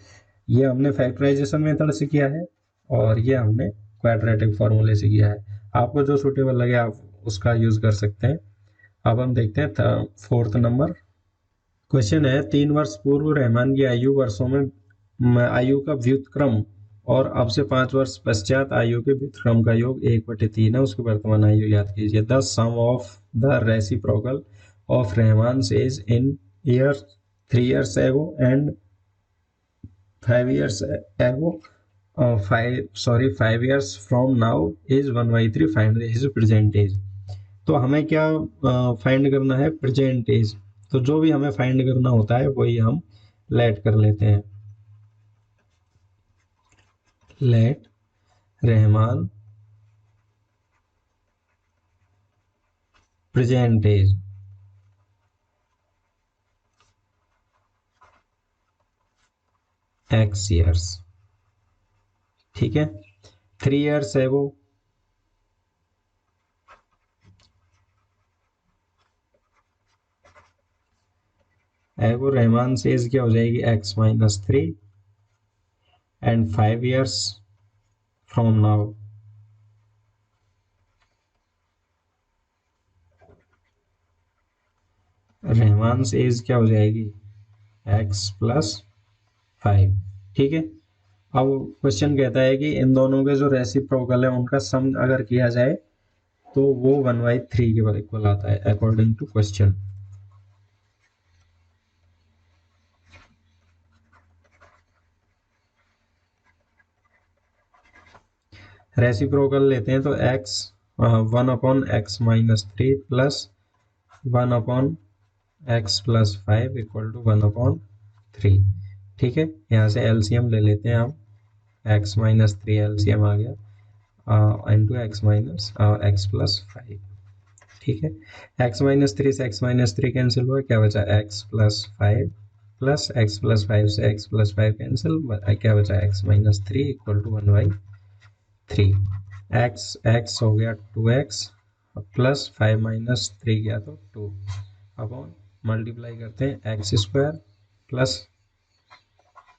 ये हमने फैक्टराइजेशन मेथड से किया है और ये हमने क्वाड्रेटिक फॉर्मूले से किया है। आपको जो सूटेबल लगे आप उसका यूज कर सकते हैं। अब हम देखते हैं 4th नंबर क्वेश्चन है। 3 वर्ष पूर्व रहमान की आयु वर्षों में आयु का व्युत्क्रम और अब से 5 वर्ष पश्चात आयु के व्युत्क्रम का योग 1/3 है। उसकी वर्तमान आयु याद कीजिए। The sum of the reciprocal of Rahman age in year 3 years ago and 5 years ago 5 years from now is 1/3, find his present age। तो हमें क्या फाइंड करना है? Present age. तो जो भी हमें फाइंड करना होता है वही हम लेट कर लेते हैं। Let Rahman present age x years। ठीक है। 3 years एगो रहमान से एज क्या हो जाएगी? x - 3 and 5 years from now Rahman से एज क्या हो जाएगी? x + 5। ठीक है। अब क्वेश्चन कहता है कि इन दोनों के जो रेसिप्रोकल है उनका सम अगर किया जाए तो वो 1/3 के इक्वल आता है अकॉर्डिंग टू क्वेश्चन। रेसिप्रोकल लेते हैं तो x 1/x - 3 प्लस 1/x + 5 = 1/3। ठीक है। यहाँ से एलसीएम ले लेते हैं हम। x - 3 एलसीएम आ गया इंटू x + 5। ठीक है। x - 3 से x - 3 कैंसिल हुआ, क्या बचा? x + 5 प्लस x + 5 से x + 5 कैंसिल, क्या बचा? x - 3 = 1/3। x हो गया 2x प्लस 5 - 3 गया तो 2 अपॉन मल्टीप्लाई करते हैं x² plus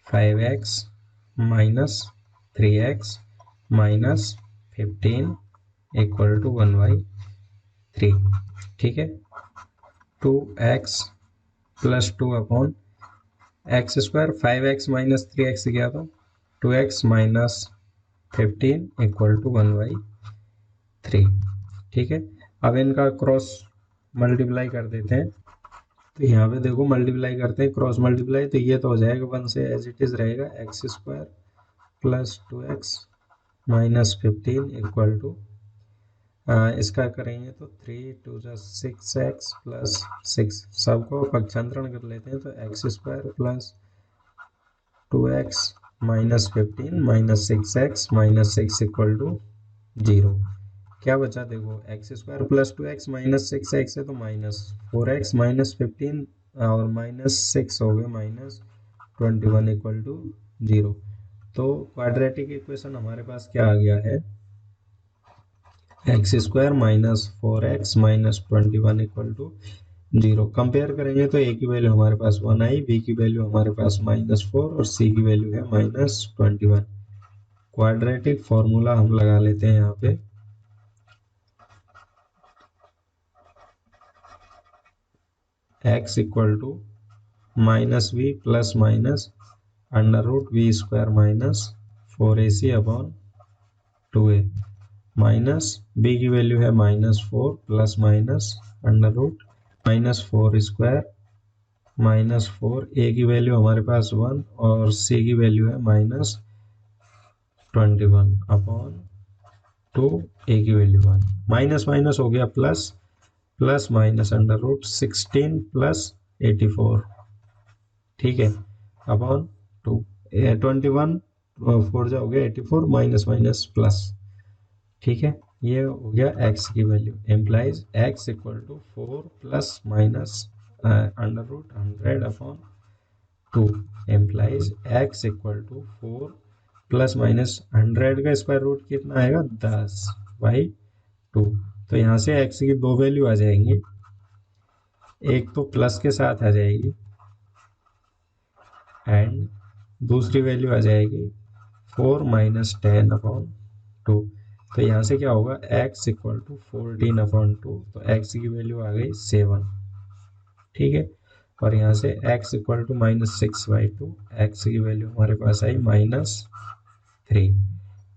5x minus 3x minus 15 = 1/3। ठीक है। 2x + 2 upon x², 5x - 3x गया तो 2x माइनस 15 = 1/3। ठीक है। अब इनका क्रॉस मल्टीप्लाई कर देते हैं। तो यहाँ पे देखो मल्टीप्लाई करते हैं, क्रॉस मल्टीप्लाई, तो ये तो हो जाएगा 1 से एज इट इज रहेगा x² प्लस 2x माइनस 15 = इसका करेंगे तो 3 × 2 = 6x प्लस 6, सबको पक्षांतरण कर लेते हैं तो x² plus 2x minus 15 minus 6x minus 6 = 0। क्या बचा? देखो x² plus 2x minus 6x है तो -4x माइनस 15 और -6 हो गए -21 = 0। तो क्वाड्रेटिक इक्वेशन हमारे पास क्या आ गया है? x² minus 4x minus 21 = 0। Compare करेंगे तो a की वैल्यू हमारे पास 1 आई, b की वैल्यू हमारे पास -4 और c की वैल्यू है -21। क्वाड्रेटिक फॉर्मूला हम लगा लेते हैं यहाँ पे। x = -v plus minus √v² minus 4ac upon 2a minus b की वैल्यू है -4 प्लस माइनस √4² -4, a की वैल्यू हमारे पास 1 और c की वैल्यू है -21 अपॉन 2, a की वैल्यू 1, माइनस माइनस हो गया प्लस, प्लस माइनस √16 प्लस 84। ठीक है। अपॉन 2, 21 4 जा हो गया 84 माइनस माइनस प्लस। ठीक है। ये हो गया x की value, implies x = 4 plus minus √100 upon 2 implies x equal to 4 plus minus 100 का स्क्वायर रूट कितना आएगा 10/2। तो यहाँ से x की दो वैल्यू आ जाएंगी, एक तो प्लस के साथ आ जाएगी एंड दूसरी वैल्यू आ जाएगी 4 माइनस 10/2। तो यहाँ से क्या होगा x इक्वल टू 14/2, तो x की वैल्यू आ गई 7। ठीक है, और यहाँ से x इक्वल टू -6/2, x की वैल्यू हमारे पास आई -3।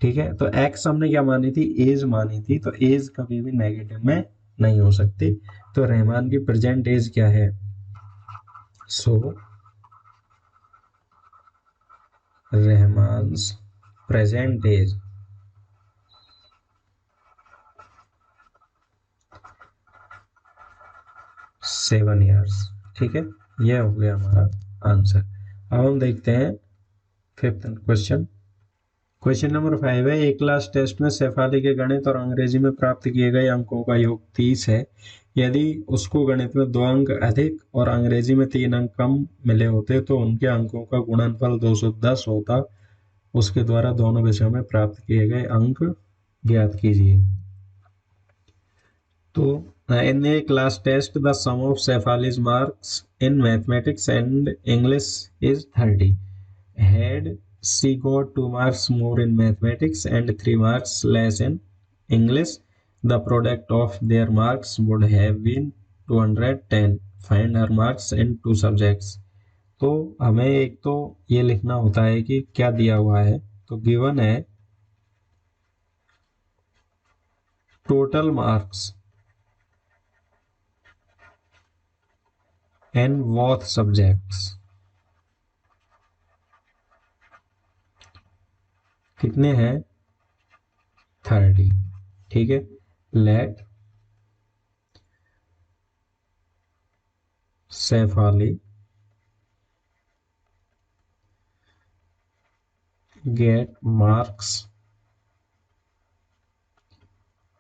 ठीक है, तो x हमने क्या मानी थी, एज मानी थी, तो एज कभी भी नेगेटिव में नहीं हो सकती। तो रहमान की प्रेजेंट एज क्या है, सो रहमान्स प्रेजेंट एज 7 ईयर्स। ठीक है, यह हो गया हमारा आंसर। अब हम देखते हैं फिफ्थ क्वेश्चन। क्वेश्चन नंबर 5 है, एक क्लास टेस्ट में शेफाली के गणित और अंग्रेजी में प्राप्त किए गए अंकों का योग 30 है। यदि उसको गणित में 2 अंक अधिक और अंग्रेजी में 3 अंक कम मिले होते तो उनके अंकों का गुणनफल 210 होता। उसके द्वारा दोनों विषयों में प्राप्त किए गए अंक ज्ञात कीजिए। तो in a class test the sum of Shefali's marks in mathematics and English is 30. Had she got 2 marks more in mathematics and 3 marks less in English, the product of their marks would have been 210. Find her marks in 2 subjects. तो हमें एक तो ये लिखना होता है कि क्या दिया हुआ है, तो गिवन है total marks in both subjects कितने हैं 30। ठीक है, let Shefali get marks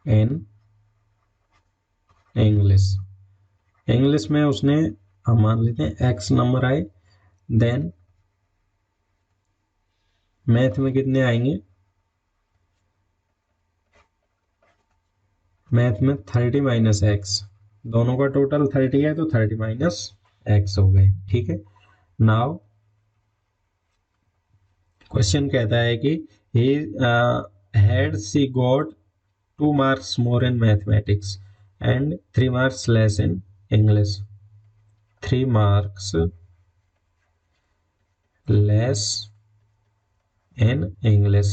in English. English में उसने, हम मान लेते हैं x नंबर आए, देन मैथ में कितने आएंगे, मैथ में 30 माइनस एक्स, दोनों का टोटल 30 है तो 30 माइनस एक्स हो गए। ठीक है, नाउ क्वेश्चन कहता है कि he had she got 2 marks more in mathematics and 3 marks less in English. 3 marks less in English,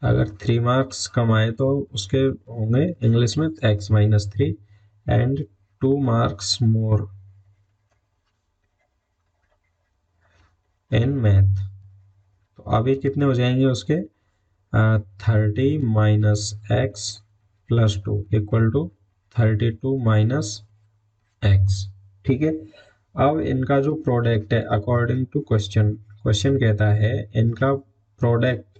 अगर 3 मार्क्स कम आए तो उसके होंगे इंग्लिश में x-3 and 2 marks more in math. तो अभी कितने हो जाएंगे उसके 30 minus x plus 2 equal to 32 minus x. ठीक है, अब इनका जो प्रोडक्ट है अकॉर्डिंग टू क्वेश्चन, क्वेश्चन कहता है इनका प्रोडक्ट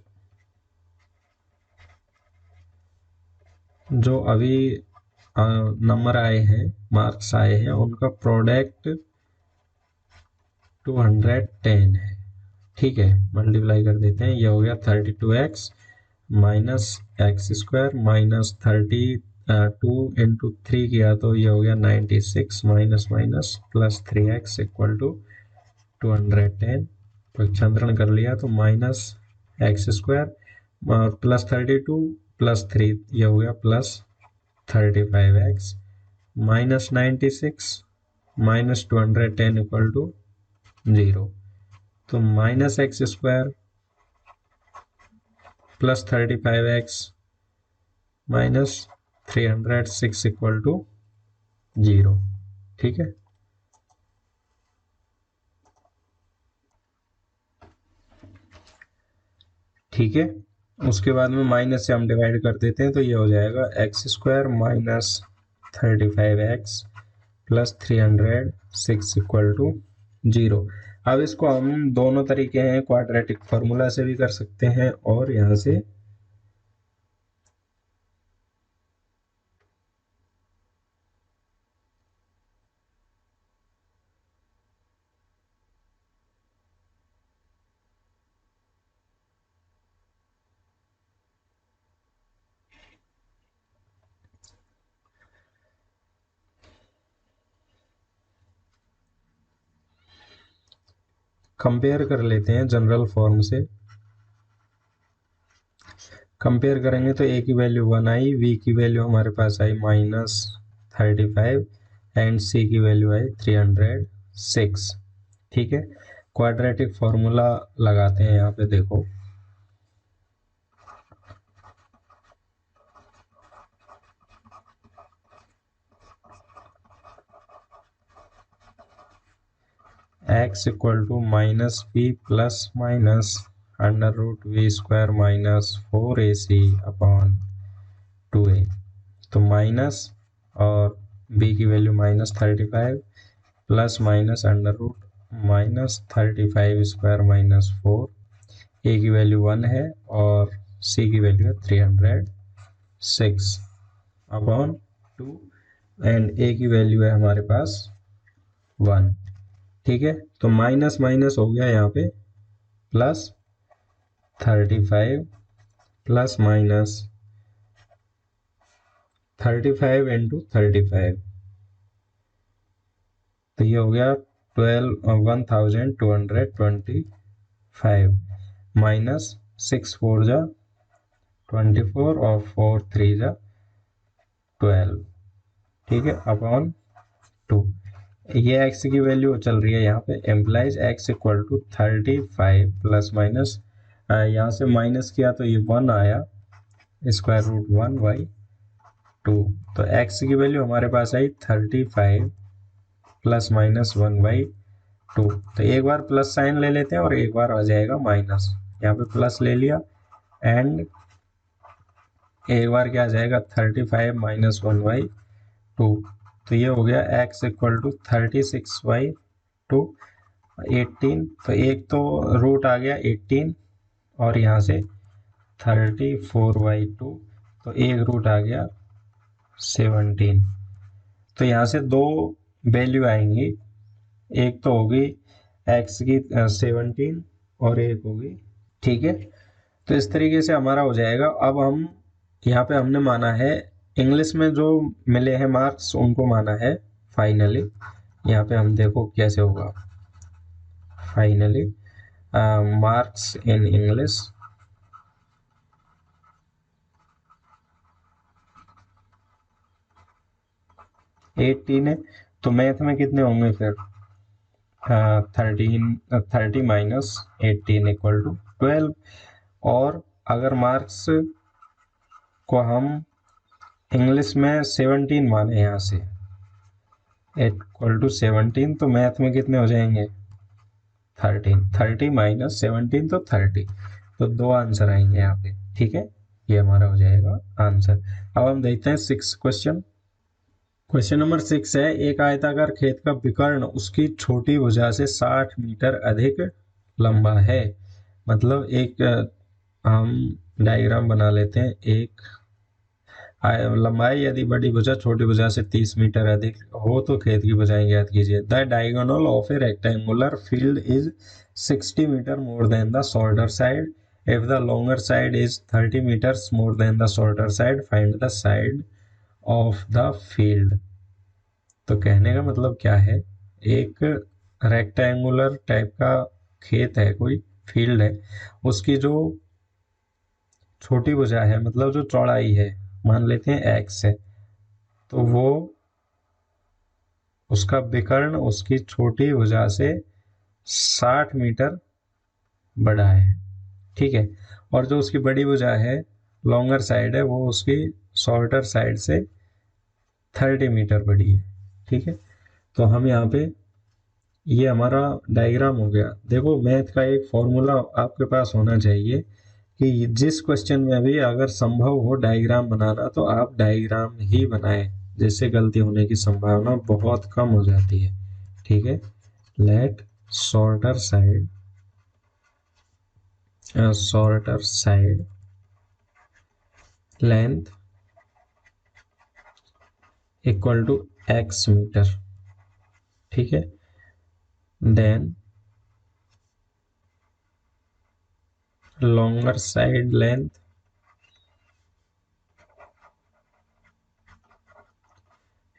जो अभी नंबर आए हैं, मार्क्स आए हैं, उनका प्रोडक्ट 210 है। ठीक है, मल्टीप्लाई कर देते हैं, ये हो गया 32x minus x square minus 32 into 3 किया तो ये हो गया 96 minus minus plus 3x equal to 210। पक्षांतरण कर लिया तो माइनस एक्स स्क्वायर प्लस 32 प्लस 3 ये हो गया plus 35x minus 96 minus 210 equal to 0। तो minus x square plus 35x minus 306 equal to 0। ठीक है, ठीक है, उसके बाद में माइनस से हम डिवाइड कर देते हैं तो ये हो जाएगा x square minus 35x plus 306 equal to 0। अब इसको हम दोनों तरीके हैं, क्वाड्रेटिक फॉर्मूला से भी कर सकते हैं और यहाँ से कंपेयर कर लेते हैं जनरल फॉर्म से। कंपेयर करेंगे तो ए की वैल्यू 1 आई, बी की वैल्यू हमारे पास आई -35 एंड सी की वैल्यू आई 306। ठीक है, क्वाड्रेटिक फॉर्मूला लगाते हैं यहाँ पे। देखो x equal to -b plus minus √v² -4ac/2a। तो माइनस और b की वैल्यू -35 प्लस माइनस √-35² -4, a की वैल्यू 1 है और c की वैल्यू है 306/2 एंड a की वैल्यू है हमारे पास 1। ठीक है, तो माइनस माइनस हो गया यहाँ पे प्लस 35 प्लस माइनस 35 इंटू 35, तो ये हो गया 1225 माइनस 6 4 जा 24 और 4 3 जा 12। ठीक है, अपॉन 2। ये x की वैल्यू चल रही है यहाँ पे, implies x equal to 35 plus minus, यहाँ से माइनस किया तो ये 1 आया, √1/2। तो x की वैल्यू हमारे पास आई 35 प्लस माइनस 1/2। तो एक बार प्लस साइन ले लेते हैं और एक बार आ जाएगा माइनस। यहाँ पे प्लस ले लिया एंड एक बार क्या आ जाएगा 35 माइनस 1/2। तो ये हो गया x इक्वल टू 36/2 18। तो एक तो रूट आ गया 18 और यहाँ से 34/2, तो एक रूट आ गया 17। तो यहाँ से दो वैल्यू आएंगी, एक तो होगी x की 17 और एक होगी। ठीक है, तो इस तरीके से हमारा हो जाएगा। अब हम यहाँ पे हमने माना है इंग्लिश में जो मिले हैं मार्क्स उनको माना है फाइनली। यहाँ पे हम देखो कैसे होगा finally marks in English. Eighteen है तो मैथ में कितने होंगे फिर 30 माइनस 18 इक्वल टू 12। और अगर मार्क्स को हम इंग्लिश में 17 माने यहाँ से इक्वल टू 17, तो मैथ में कितने हो जाएंगे 13। 30 माइनस 17 तो 30, तो दो आंसर आएंगे यहाँ पे। ठीक है, ये हमारा हो जाएगा आंसर। अब हम देखते हैं 6 क्वेश्चन। क्वेश्चन नंबर 6 है, एक आयताकार खेत का विकर्ण उसकी छोटी भुजा से 60 मीटर अधिक लंबा है। मतलब एक हम डायग्राम बना लेते हैं। एक लंबाई यदि बड़ी भुजा छोटी भुजा से 30 मीटर अधिक हो तो खेत की भुजाएं ज्ञात कीजिए। The diagonal of a rectangular field is 60 metre more than the shorter side. If the longer side is 30 metres more than the shorter side, find the side of the field. तो कहने का मतलब क्या है, एक रेक्टेंगुलर टाइप का खेत है, कोई फील्ड है, उसकी जो छोटी भुजा है मतलब जो चौड़ाई है मान लेते हैं x है, तो वो उसका विकर्ण उसकी छोटी भुजा से 60 मीटर बड़ा है। ठीक है, और जो उसकी बड़ी भुजा है लॉन्गर साइड है वो उसकी शॉर्टर साइड से 30 मीटर बड़ी है। ठीक है, तो हम यहाँ पे ये हमारा डायग्राम हो गया। देखो मैथ का एक फॉर्मूला आपके पास होना चाहिए कि जिस क्वेश्चन में भी अगर संभव हो डायग्राम बनाना तो आप डायग्राम ही बनाएं, जिससे गलती होने की संभावना बहुत कम हो जाती है। ठीक है, let shorter side length equal to x metre. ठीक है, then longer side length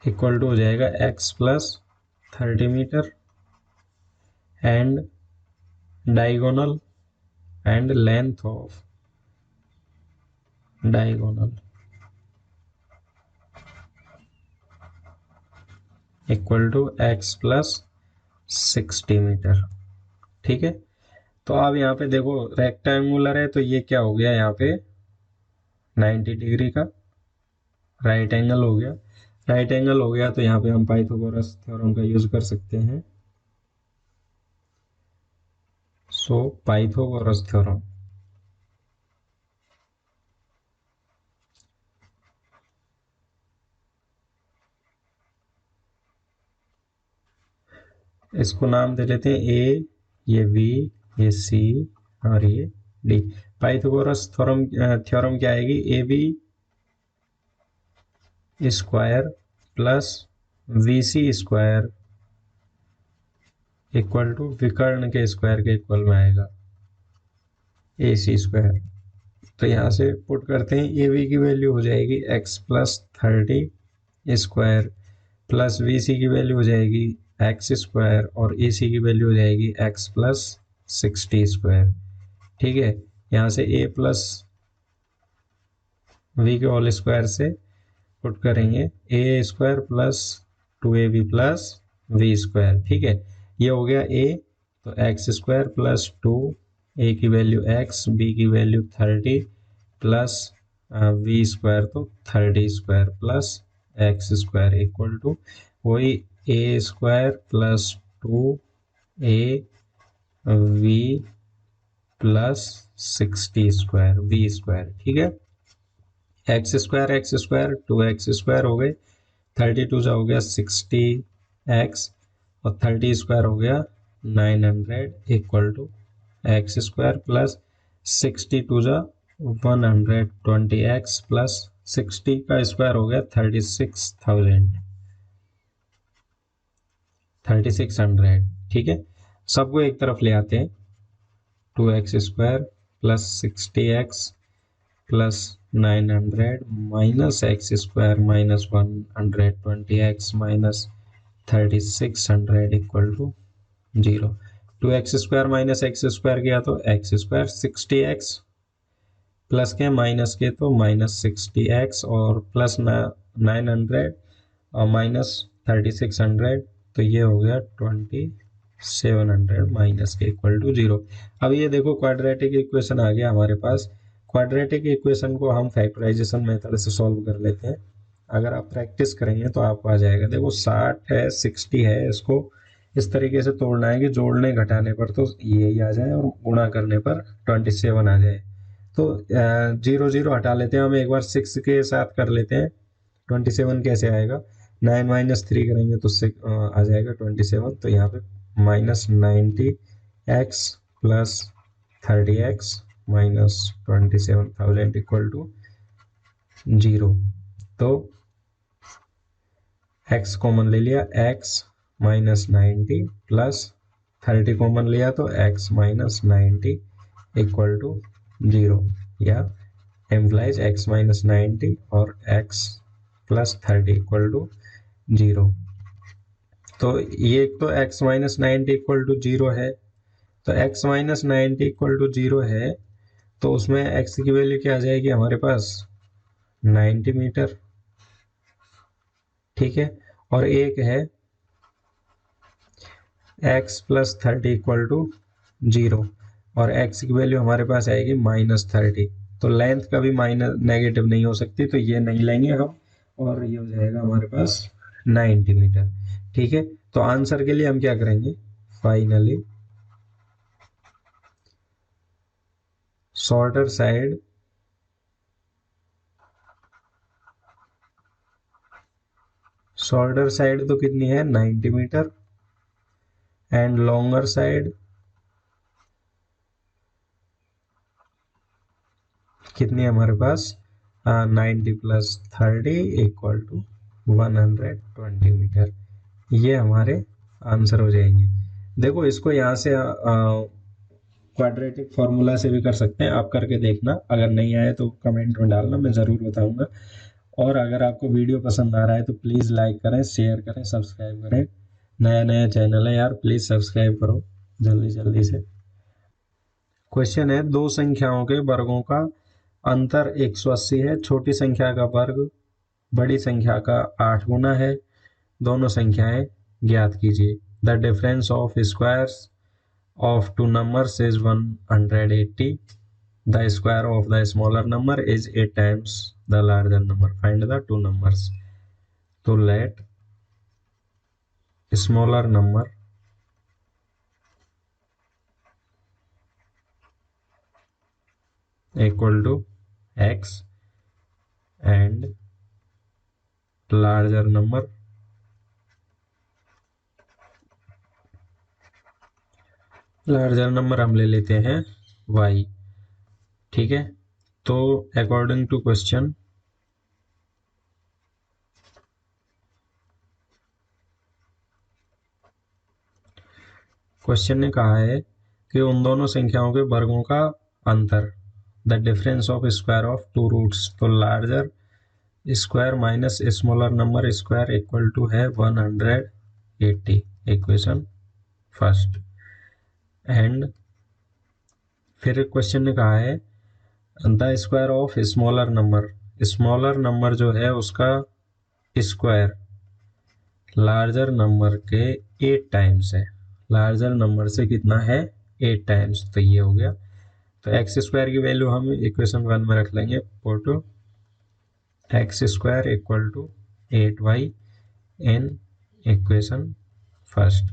equal to हो जाएगा x plus 30 metre and diagonal and length of diagonal equal to x plus 60 metre. ठीक है, तो अब यहाँ पे देखो रेक्टेंगुलर है तो ये क्या हो गया, यहाँ पे 90 डिग्री का राइट एंगल हो गया। राइट एंगल हो गया तो यहाँ पे हम पाइथागोरस थ्योरम का यूज कर सकते हैं। सो पाइथागोरस थ्योरम, इसको नाम दे लेते हैं ए, ये बी, ये सी और ये डी। पाइथागोरस थ्योरम थ्योरम क्या आएगी, A B square plus B C square equal to विकर्ण के स्क्वायर के इक्वल में आएगा ए सी स्क्वायर। तो यहाँ से पुट करते हैं, ए बी की वैल्यू हो जाएगी X plus 30 square plus B C की वैल्यू हो जाएगी एक्स स्क्वायर और ए सी की वैल्यू हो जाएगी एक्स प्लस 60 स्क्वायर। ठीक है, यहाँ से ए प्लस वी के होल स्क्वायर से पुट करेंगे A square plus 2ab plus we square. ठीक है, ये हो गया ए, तो एक्स स्क्वायर प्लस 2, ए की वैल्यू एक्स, बी की वैल्यू 30 प्लस वी स्क्वायर तो 30 square plus X square equal to वही A square plus 2a B plus 60 square B square. ठीक है, एक्स स्क्वायर 2x स्क्वायर हो गए, 32 जा हो गया 60x और 30 स्क्वायर हो गया 900 equal to x square plus 62 जा 120x प्लस 60 का स्क्वायर हो गया 3600। ठीक है, सबको एक तरफ ले आते हैं, 2x square plus 60x plus 900 minus x square minus 120x minus 3600 equal to 0। 2x square minus x square किया तो एक्स स्क्वायर, 60x प्लस के माइनस के तो माइनस 60x और प्लस 900 और माइनस 3600 तो ये हो गया 2700 माइनस के इक्वल टू 0। अब ये देखो क्वाड्रेटिक इक्वेशन आ गया हमारे पास। क्वाड्रेटिक इक्वेशन को हम फैक्टराइजेशन मेथड से सॉल्व कर लेते हैं। अगर आप प्रैक्टिस करेंगे तो आपको आ जाएगा। देखो 60 है 60 है, इसको इस तरीके से तोड़ना है कि जोड़ने घटाने पर तो यही आ जाए और गुणा करने पर 27 आ जाए। तो 0 0 हटा लेते हैं हम, एक बार 6 के साथ कर लेते हैं। 27 कैसे आएगा, 9 माइनस 3 करेंगे तो आ जाएगा 27। तो यहाँ पे minus 90x plus 30x minus 27,000 equal to 0। तो x कॉमन ले लिया, x माइनस 90 प्लस 30 कॉमन लिया तो x माइनस 90 इक्वल टू 0, या एम्प्लाइज x माइनस 90 और x प्लस 30 इक्वल टू 0। तो ये तो x माइनस 90 इक्वल टू 0 है, तो x माइनस 90 इक्वल टू 0 है तो उसमें x की वैल्यू क्या आ जाएगी हमारे पास, 90 मीटर। ठीक है, और एक है x प्लस 30 इक्वल टू 0 और x की वैल्यू हमारे पास आएगी माइनस 30। तो लेंथ कभी माइनस नेगेटिव नहीं हो सकती, तो ये नहीं लेंगे हम और ये हो जाएगा हमारे पास 90 मीटर। ठीक है, तो आंसर के लिए हम क्या करेंगे, फाइनली शॉर्टर साइड तो कितनी है 90 मीटर एंड लॉन्गर साइड कितनी है हमारे पास 90 प्लस 30 इक्वल टू 120 मीटर। ये हमारे आंसर हो जाएंगे। देखो इसको यहाँ से क्वाड्रेटिक फॉर्मूला से भी कर सकते हैं, आप करके देखना। अगर नहीं आए तो कमेंट में डालना, मैं ज़रूर बताऊंगा। और अगर आपको वीडियो पसंद आ रहा है तो प्लीज़ लाइक करें, शेयर करें, सब्सक्राइब करें। नया नया चैनल है यार, प्लीज़ सब्सक्राइब करो जल्दी जल्दी से। क्वेश्चन है दो संख्याओं के वर्गों का अंतर 180 है। छोटी संख्या का वर्ग बड़ी संख्या का 8 गुना है। दोनों संख्याएं ज्ञात कीजिए। The difference of squares of two numbers is 180. The square of the smaller number is 8 times the larger number. Find the two numbers. तो let smaller number equal to x and larger number हम ले लेते हैं y. ठीक है, तो according to question ने कहा है कि उन दोनों संख्याओं के वर्गों का अंतर, the difference of square of two roots, तो larger square minus smaller number square equal to है 180. Equation first. एंड फिर क्वेश्चन ने कहा है the square of smaller number जो है उसका स्क्वायर लार्जर नंबर के 8 टाइम्स है. लार्जर नंबर से कितना है? 8 टाइम्स. तो ये हो गया. तो एक्स स्क्वायर की वैल्यू हम इक्वेशन 1 में रख लेंगे. पोटो x square equal to 8y in equation first.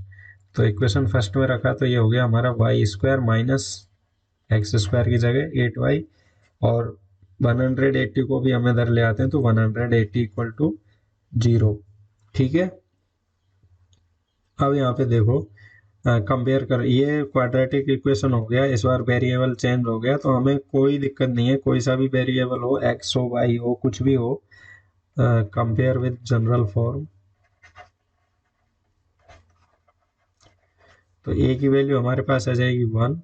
तो इक्वेशन फर्स्ट में रखा तो ये हो गया हमारा y square minus x square की जगह 8y, और 180 को भी हम इधर ले आते हैं तो 180 इक्वल टू 0. ठीक है, अब यहाँ पे देखो कंपेयर कर, ये क्वाड्रेटिक इक्वेशन हो गया. इस बार वेरिएबल चेंज हो गया तो हमें कोई दिक्कत नहीं है. कोई सा भी वेरिएबल हो, एक्स हो वाई हो कुछ भी हो, कंपेयर विद जनरल फॉर्म. तो ए की वैल्यू हमारे पास आ जाएगी 1,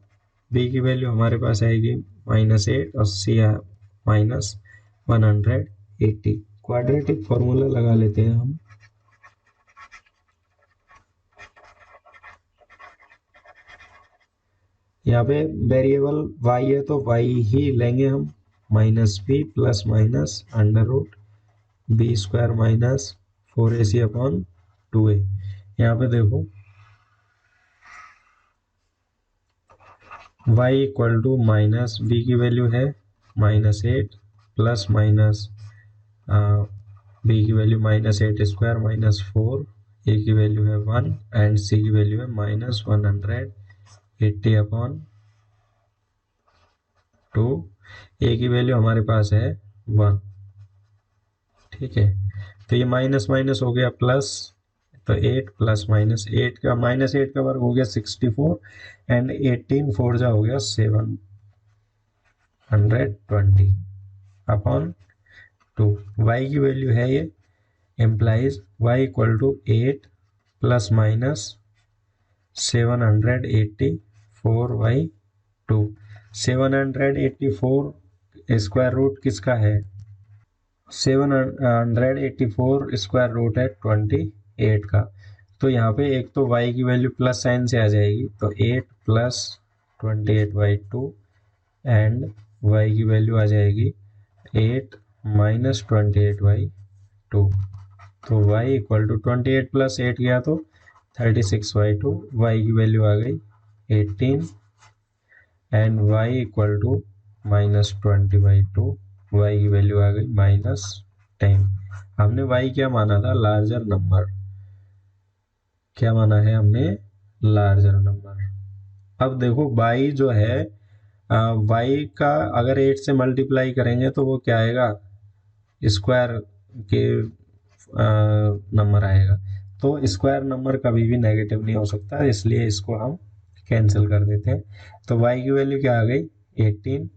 बी की वैल्यू हमारे पास आएगी -8 और सी -180. क्वाड्रेटिक फॉर्मूला लगा लेते हैं हम. यहाँ पे वेरिएबल y है तो y ही लेंगे हम. -b plus minus under root B square minus 4ac upon 2a. यहाँ पे देखो y equal to minus b की वैल्यू है -8 प्लस माइनस b की वैल्यू -8 स्क्वायर माइनस 4, a की वैल्यू है 1 एंड c की वैल्यू है -180 अपॉन 2. ए की वैल्यू हमारे पास है 1. ठीक है, तो ये माइनस माइनस हो गया प्लस, तो 8 प्लस -8 का वर्ग हो गया 64 एंड 18 4 जा हो गया 720 अपॉन 2. y की वैल्यू है ये, implies y equal to 8 plus minus 784/2. 784 square root किसका है? 784 स्क्वायर रूट है 28 का. तो यहाँ पे एक तो y की वैल्यू प्लस साइन से आ जाएगी, तो 8 प्लस 28/2 एंड y की वैल्यू आ जाएगी 8 माइनस 28/2. तो y इक्वल टू 28 प्लस 8 गया तो 36/2. y की वैल्यू आ गई 18 and y equal to -20/2. y की वैल्यू आ गई -10. हमने y क्या माना था? Larger number. क्या माना है हमने? Larger number. अब देखो y जो है y का अगर 8 से मल्टीप्लाई करेंगे तो वो क्या आएगा? स्क्वायर के नंबर आएगा. तो स्क्वायर नंबर कभी भी नेगेटिव नहीं हो सकता, इसलिए इसको हम कैंसिल कर देते हैं. तो y की वैल्यू क्या आ गई? 18.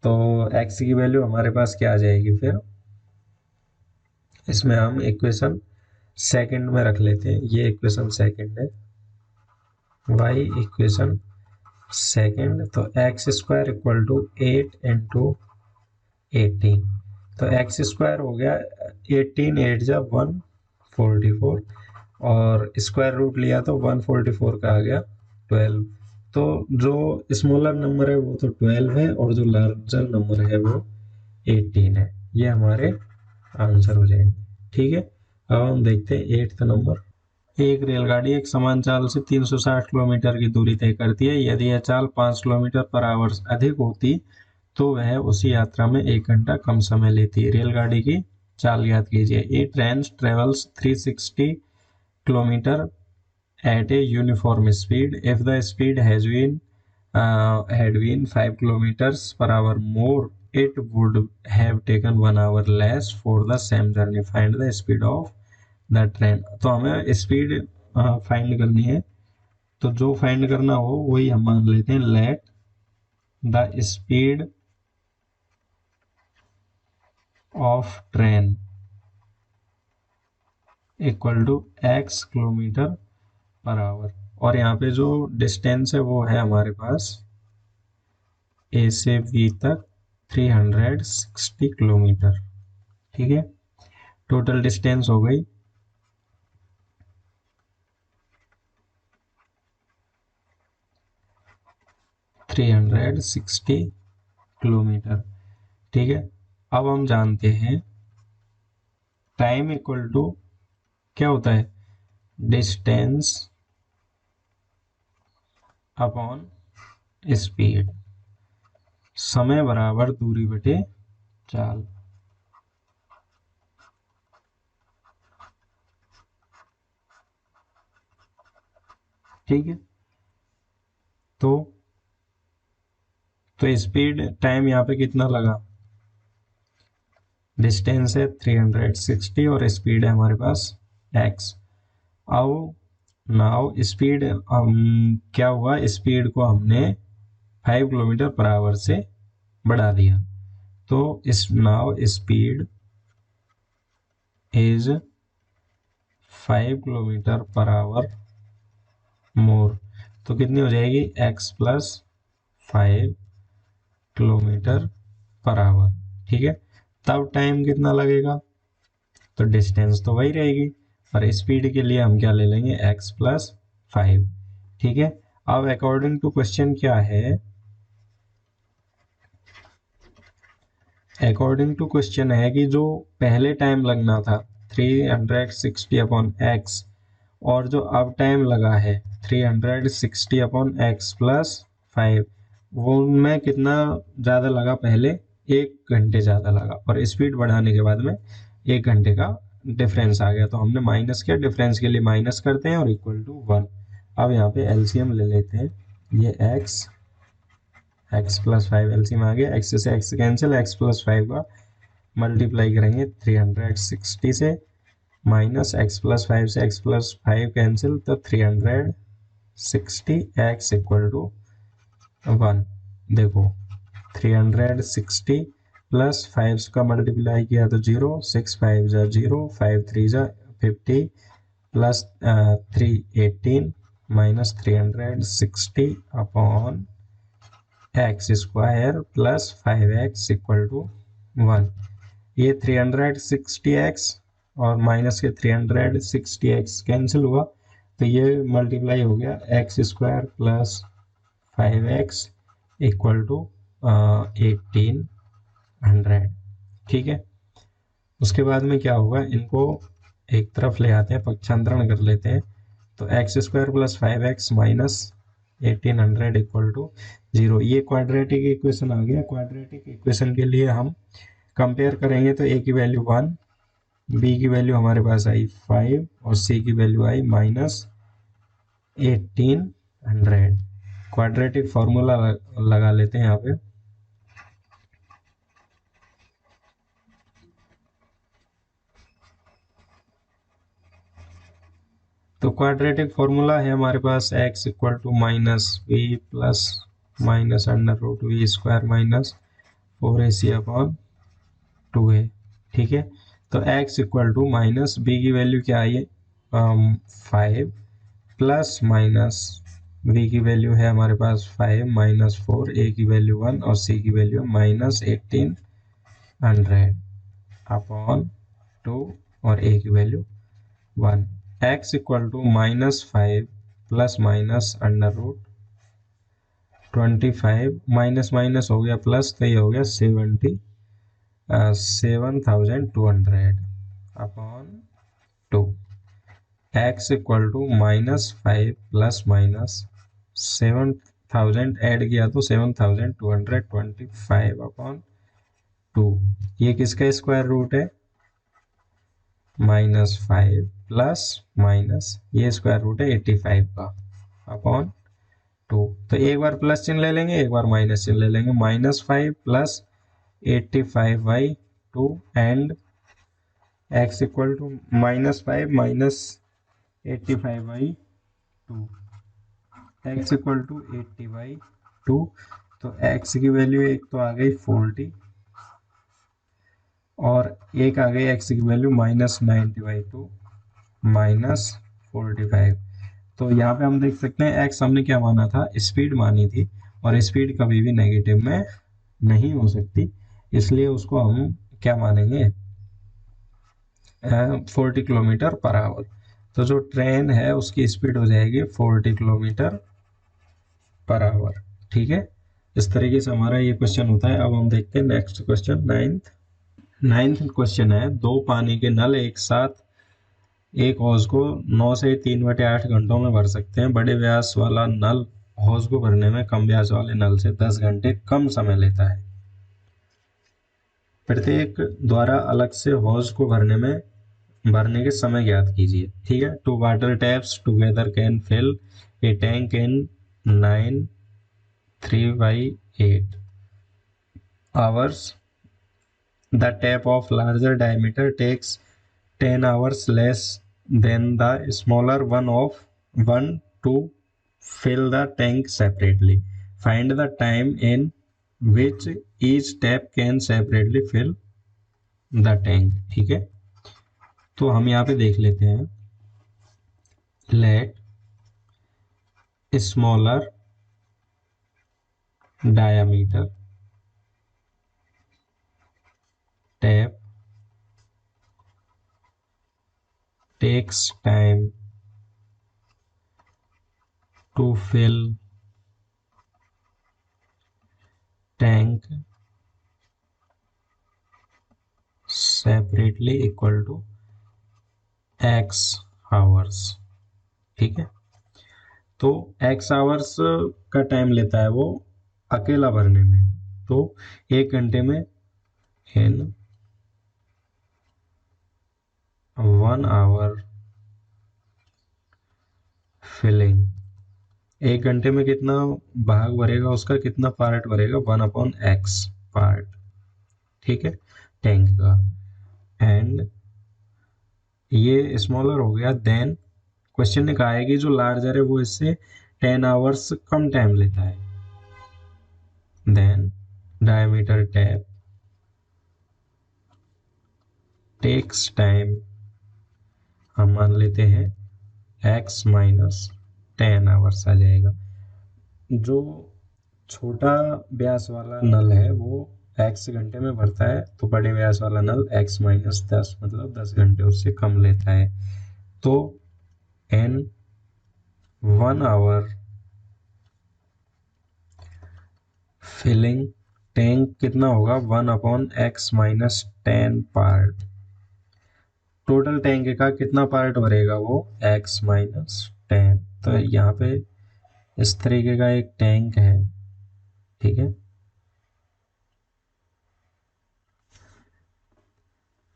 तो x की वैल्यू हमारे पास क्या आ जाएगी? फिर इसमें हम इक्वेशन सेकंड में रख लेते हैं. ये इक्वेशन सेकंड है, y इक्वेशन सेकंड. तो x square equal to 8 into 18. तो एक्स स्क्वायर हो गया 18, 8 जा 144 और स्क्वायर रूट लिया तो 144 का आ गया 12. तो जो स्मॉलर नंबर है वो तो 12 है और जो लार्जर नंबर है वो 18 है। ये हमारे आंसर हो जाएंगे। ठीक है, अब हम देखते हैं 8th नंबर। एक रेलगाड़ी एक समान चाल से 360 किलोमीटर की दूरी तय करती है। यदि यह चाल 5 किलोमीटर पर आवर अधिक होती तो वह उसी यात्रा में 1 घंटा कम समय लेती है। रेलगाड़ी की चाल याद कीजिए। A train travels 360 kilometre at a uniform speed. If the speed has been had been 5 kilometers per hour more, it would have taken 1 hour less for the same journey. Find the speed of the train. तो हमें speed find करनी है, तो जो find करना हो वही हम मान लेते हैं। Let the speed of train equal to x kilometre per hour, और यहाँ पे जो डिस्टेंस है वो है हमारे पास ए से बी तक 360 किलोमीटर। ठीक है, टोटल डिस्टेंस हो गई 360 किलोमीटर। ठीक है, अब हम जानते हैं टाइम इक्वल टू क्या होता है, डिस्टेंस अपॉन स्पीड, समय बराबर दूरी बटे चाल। ठीक है, तो स्पीड टाइम यहाँ पे कितना लगा, डिस्टेंस है 360 और स्पीड है हमारे पास x। अब नाउ स्पीड क्या हुआ, स्पीड को हमने 5 किलोमीटर पर आवर से बढ़ा दिया, तो इस now speed is 5 kilometre per hour more, तो कितनी हो जाएगी x plus 5 kilometre per hour. ठीक है, तब टाइम कितना लगेगा, तो डिस्टेंस तो वही रहेगी, और स्पीड के लिए हम क्या ले लेंगे, x प्लस 5। ठीक है, अब अकॉर्डिंग टू क्वेश्चन क्या है, अकॉर्डिंग टू क्वेश्चन है कि जो पहले टाइम लगना था 360 अपॉन एक्स, और जो अब टाइम लगा है 360 अपॉन एक्स प्लस 5, वो उनमें कितना ज़्यादा लगा, पहले 1 घंटे ज़्यादा लगा, और स्पीड बढ़ाने के बाद में 1 घंटे का डिफरेंस आ गया, तो हमने माइनस किया, डिफरेंस के लिए माइनस करते हैं और इक्वल टू 1। अब यहाँ पे एलसीएम ले लेते हैं, ये एक्स प्लस 5 एलसीएम आ गया, एक्स से एक्स कैंसिल, एक्स प्लस 5 का मल्टीप्लाई करेंगे 360 से, माइनस एक्स प्लस 5 से एक्स प्लस 5 कैंसिल, तो 360 एक्स इक्वल टू 1। देखो 360 प्लस 5 का मल्टीप्लाई किया तो 0, 6 5 जा 0, 5 3 जा 50, plus 3 18, minus 360 upon x square plus 5x equal to 1। ये 360x और माइनस के 360x कैंसिल हुआ, तो ये मल्टीप्लाई हो गया x square plus 5x equal to 1800। ठीक है, उसके बाद में क्या होगा, इनको एक तरफ ले आते हैं, पक्षांतरण कर लेते हैं, तो x square plus 5x minus 1800 equal to 0। ये क्वाड्रेटिक इक्वेशन आ गया। क्वाड्रेटिक इक्वेशन के लिए हम कंपेयर करेंगे, तो ए की वैल्यू 1, बी की वैल्यू हमारे पास आई 5 और सी की वैल्यू आई माइनस 1800। क्वाड्रेटिक फॉर्मूला लगा लेते हैं यहाँ पे, तो क्वाड्रेटिक फॉर्मूला है हमारे पास x equal to minus we plus minus under root we square minus 4ac upon 2a। ठीक है, तो x equal to minus b की वैल्यू क्या आई है 5, प्लस माइनस v की वैल्यू है हमारे पास 5 माइनस 4, a की वैल्यू 1 और c की वैल्यू माइनस 1800 अपॉन 2 और a की value 1। x equal to minus 5 plus minus under root 25 minus minus हो गया प्लस, तो ये हो गया 7200 upon 2। X equal to -5 plus minus 7000 add किया तो 7225 अपॉन 2। ये किसका स्क्वायर रूट है? -5 प्लस माइनस ये स्क्वायर रूट है 85 का अपॉन 2। तो एक बार प्लस चिन्ह ले लेंगे, एक बार माइनस चिन्ह ले लेंगे। -5 plus 85/2 and x equal to -5 minus 85/2, x equal to 80/2। तो एक्स की वैल्यू एक तो आ गई 40 और एक आ गई एक्स की वैल्यू -90/2 -45। तो यहाँ पे हम देख सकते हैं एक्स हमने क्या माना था? स्पीड मानी थी, और स्पीड कभी भी नेगेटिव में नहीं हो सकती, इसलिए उसको हम क्या मानेंगे? 40 किलोमीटर पर आवर। तो जो ट्रेन है उसकी स्पीड हो जाएगी 40 किलोमीटर पर आवर। ठीक है, इस तरीके से हमारा ये क्वेश्चन होता है। अब हम देखते हैं नेक्स्ट क्वेश्चन, नाइन्थ क्वेश्चन है। दो पानी के नल एक साथ एक हौज को 9 से 3/8 घंटों में भर सकते हैं। बड़े व्यास वाला नल हौज को भरने में कम व्यास वाले नल से 10 घंटे कम समय लेता है। प्रत्येक द्वारा अलग से हौज को भरने के समय ज्ञात कीजिए। ठीक है, 2 water taps together can fill a tank in 9 3/8 hours. The tap of larger diameter takes 10 hours less than the smaller one to fill the tank separately. Find the time in which each tap can separately fill the tank. ठीक है, तो हम यहाँ पे देख लेते हैं। Let smaller diameter tap takes time to fill tank separately equal to x hours। ठीक है, तो x आवर्स का टाइम लेता है वो अकेला भरने में, तो 1 घंटे में इन 1 आवर फिलिंग, 1 घंटे में कितना भाग भरेगा, उसका कितना पार्ट भरेगा? 1/x part. ठीक है, टैंक का। एंड ये स्मॉलर हो गया देन, क्वेश्चन ने कहा है कि जो लार्जर है वो इससे 10 आवर्स कम टाइम लेता है। Then diameter tap takes time, हम मान लेते हैं x - 10 आवर्स आ जाएगा। जो छोटा व्यास वाला नल है वो x घंटे में भरता है, तो बड़े व्यास वाला नल x - 10 मतलब 10 घंटे उससे कम लेता है। तो in 1 आवर फिलिंग टैंक कितना होगा? 1/x - 10 part. टोटल टैंक का कितना पार्ट भरेगा वो? x - 10। तो यहाँ पे इस तरीके का एक टैंक है। ठीक है,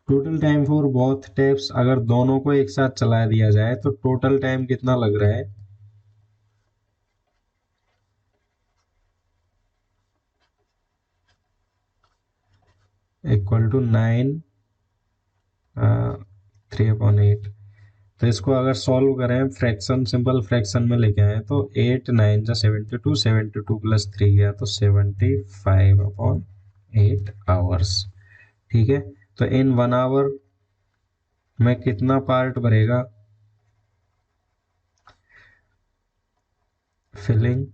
total time for both taps, अगर दोनों को एक साथ चला दिया जाए तो टोटल टाइम कितना लग रहा है? Equal to 9 3/8। तो इसको अगर सॉल्व करें, फ्रैक्शन सिंपल फ्रैक्शन में लेके आए तो 8 9 जा 72, 72 प्लस 3 गया तो 75/8 आवर्स। ठीक है, तो इन 1 आवर में कितना पार्ट भरेगा फिलिंग?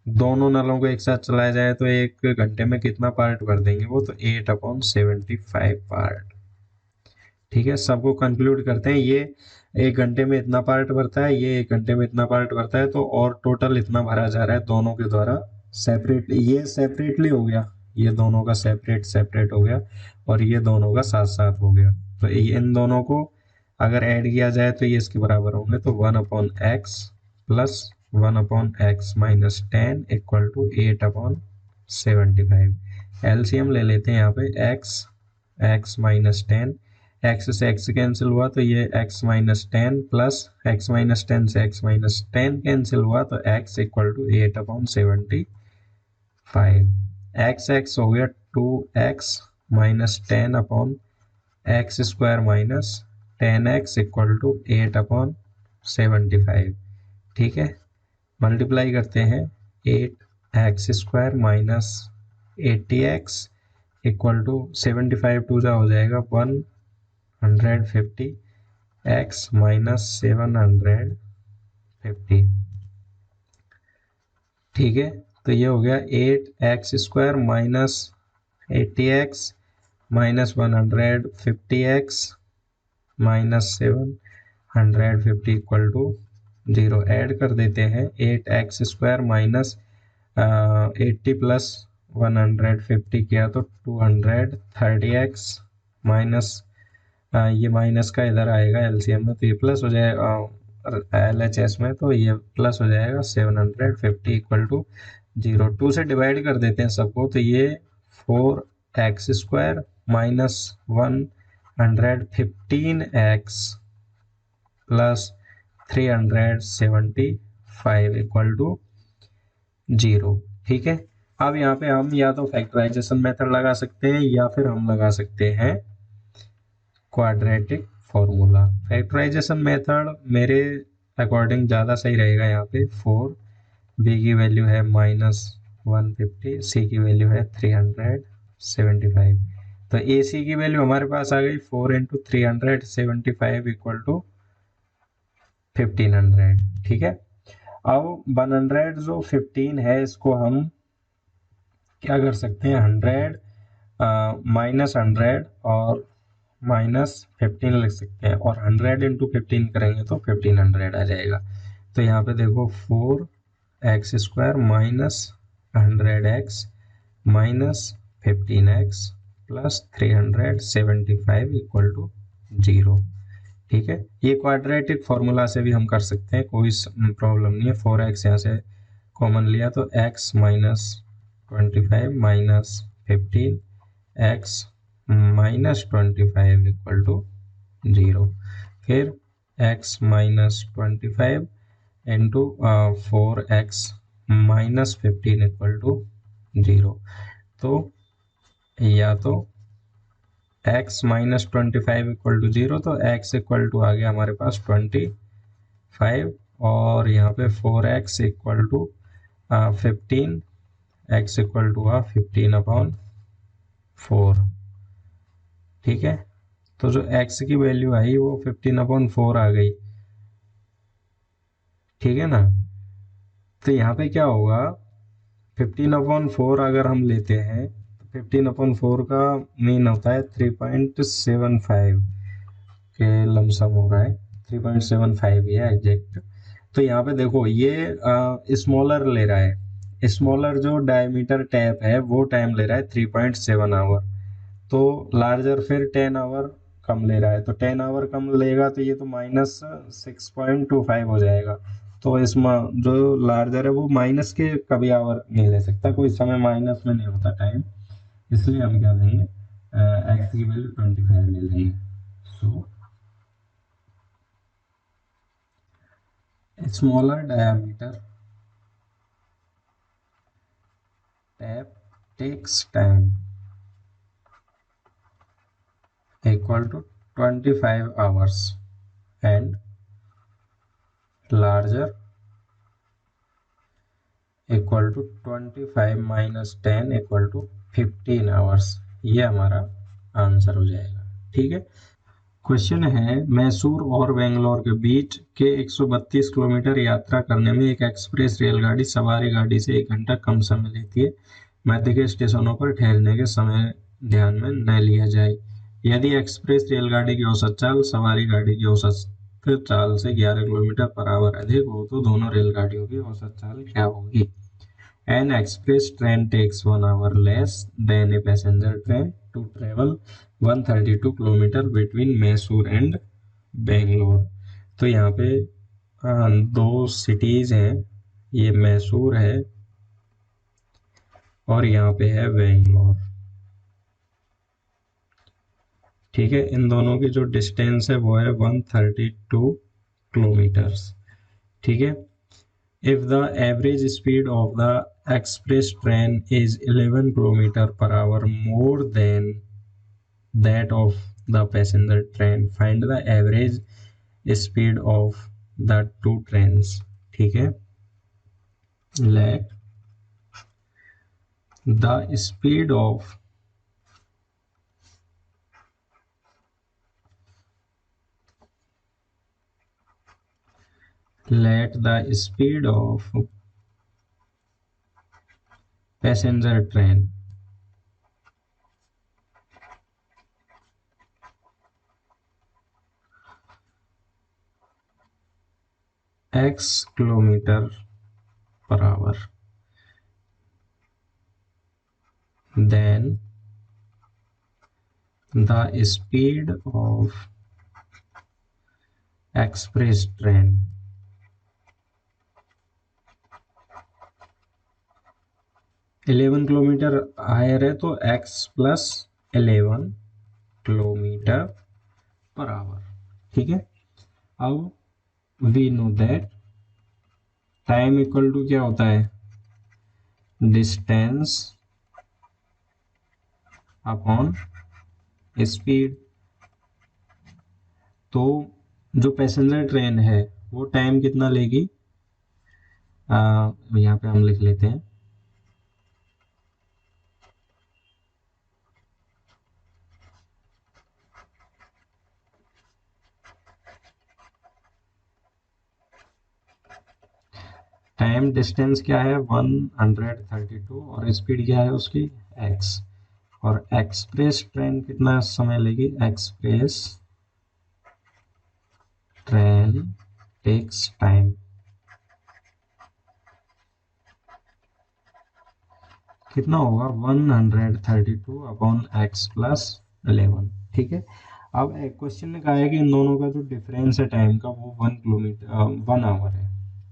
दोनों नलों को एक साथ चलाया जाए तो 1 घंटे में कितना पार्ट भर देंगे वो? तो 8/75 पार्ट। ठीक है, सबको कंक्लूड करते हैं। ये 1 घंटे में इतना पार्ट भरता है, ये 1 घंटे में इतना पार्ट भरता है, तो और टोटल इतना भरा जा रहा है दोनों के द्वारा सेपरेट, ये सेपरेटली हो गया, ये दोनों का सेपरेट सेपरेट हो गया, और ये दोनों का साथ साथ हो गया। तो इन दोनों को अगर ऐड किया जाए तो ये इसके बराबर होंगे, तो 1/x प्लस 1/x minus 10 equal to 8/75। LCM ले लेते हैं यहाँ पे, x माइनस 10, x से x कैंसिल हुआ तो ये x minus 10 plus x minus 10 से x माइनस 10 कैंसिल हुआ तो x इक्वल टू 8/75। x हो गया 2x minus 10/x square minus 10x equal to 8/75। ठीक है, मल्टीप्लाई करते हैं, 8x square minus 80x equal to 75 टू जा हो जाएगा 150, x माइनस 750। ठीक है, तो ये हो गया 8x square minus 80x minus 150x minus 750 equal to 0। Add कर देते हैं, 8x स्क्वायर माइनस 80 प्लस 150 किया तो 230x माइनस ये माइनस का इधर आएगा एलसीएम में, तो ये प्लस हो जाएगा एलएचएस में, तो ये प्लस हो जाएगा 750 इक्वल टू 0। 2 से डिवाइड कर देते हैं सबको, तो ये 4x square minus 115x plus 375 equal to 0। ठीक है, अब यहाँ पे हम या तो फैक्टराइजेशन मेथड लगा सकते हैं या फिर हम लगा सकते हैं क्वाड्रेटिक फॉर्मूला। फैक्टराइजेशन मेथड मेरे अकॉर्डिंग ज़्यादा सही रहेगा। यहाँ पे 4, बी की वैल्यू है -150, सी की वैल्यू है 375, तो ए सी की वैल्यू हमारे पास आ गई 4 इंटू 375 इक्वल टू 1500। ठीक है, अब 100 जो 15 है इसको हम क्या कर सकते हैं, 100 माइनस 100 और -15 लिख सकते हैं, और 100 इंटू 15 करेंगे तो 1500 आ जाएगा। तो यहाँ पे देखो 4x square minus 100x minus 15x plus 375 equal to 0। ठीक है, ये क्वाड्रेटिक फॉर्मूला से भी हम कर सकते हैं, कोई प्रॉब्लम नहीं है। 4x यहाँ से कॉमन लिया तो x minus 25 minus 15 x minus 25 equal to 0। फिर x minus 25 into 4x minus 15 equal to 0। तो या तो x माइनस 25 इक्वल टू 0, तो x इक्वल टू आ गया हमारे पास 25, और यहाँ पे 4x equal to 15, x equal to 15/4। ठीक है, तो जो x की वैल्यू आई वो 15/4 आ गई। ठीक है ना, तो यहाँ पे क्या होगा, 15/4 अगर हम लेते हैं तो 15/4 का मीन होता है 3.75 के लमसम हो रहा है, 3.75 ही है एग्जैक्ट। तो यहाँ पे देखो ये स्मॉलर ले रहा है, स्मॉलर जो डायमीटर टैप है वो टाइम ले रहा है 3.7 आवर, तो लार्जर फिर 10 आवर कम ले रहा है, तो 10 आवर कम लेगा तो ये तो -6.25 हो जाएगा। तो इसमें जो लार्जर है वो माइनस के कभी आवर नहीं ले सकता, कोई समय माइनस में नहीं होता टाइम, इसलिए हम क्या लेंगे, एक्स की वैल्यू 25 ले लेंगे। So smaller diameter tap takes time equal to 25 hours and larger equal to 25 minus 10 equal to 15 hours। ये हमारा आंसर हो जाएगा। ठीक है, क्वेश्चन है, मैसूर और बेंगलोर के बीच के 132 किलोमीटर यात्रा करने में एक एक्सप्रेस रेलगाड़ी सवारी गाड़ी से 1 घंटा कम समय लेती है। मध्य के स्टेशनों पर ठहरने के समय ध्यान में न लिया जाए। यदि एक्सप्रेस रेलगाड़ी की औसत चाल सवारी गाड़ी की औसत चाल से 11 किलोमीटर पर आवर अधिक हो तो दोनों रेलगाड़ियों की औसत चाल क्या होगी। An express train takes 1 hour less than a passenger train to travel 132 kilometre between Mysore and Bangalore. तो यहाँ पे दो सिटीज हैं, ये मैसूर है और यहाँ पे है बेंगलोर। ठीक है, इन दोनों की जो डिस्टेंस है वो है 132 किलोमीटर्स। ठीक है, if the average speed of the express train is 11 kilometer per hour more than that of the passenger train, find the average speed of the two trains। ठीक है, let the speed of passenger train x kilometer per hour, then the speed of express train eleven kilometre higher है तो x plus 11 kilometre per hour. ठीक है, अब we know that time equal to क्या होता है, डिस्टेंस अपॉन स्पीड। तो जो पैसेंजर ट्रेन है वो टाइम कितना लेगी, यहाँ पे हम लिख लेते हैं टाइम डिस्टेंस क्या है 132 और स्पीड क्या है उसकी x। और एक्सप्रेस ट्रेन कितना समय लेगी, एक्सप्रेस ट्रेन टेक्स टाइम कितना होगा 132 अपॉन x प्लस 11। ठीक है, अब क्वेश्चन ने कहा है कि इन दोनों का जो डिफरेंस है टाइम का वो 1 आवर है।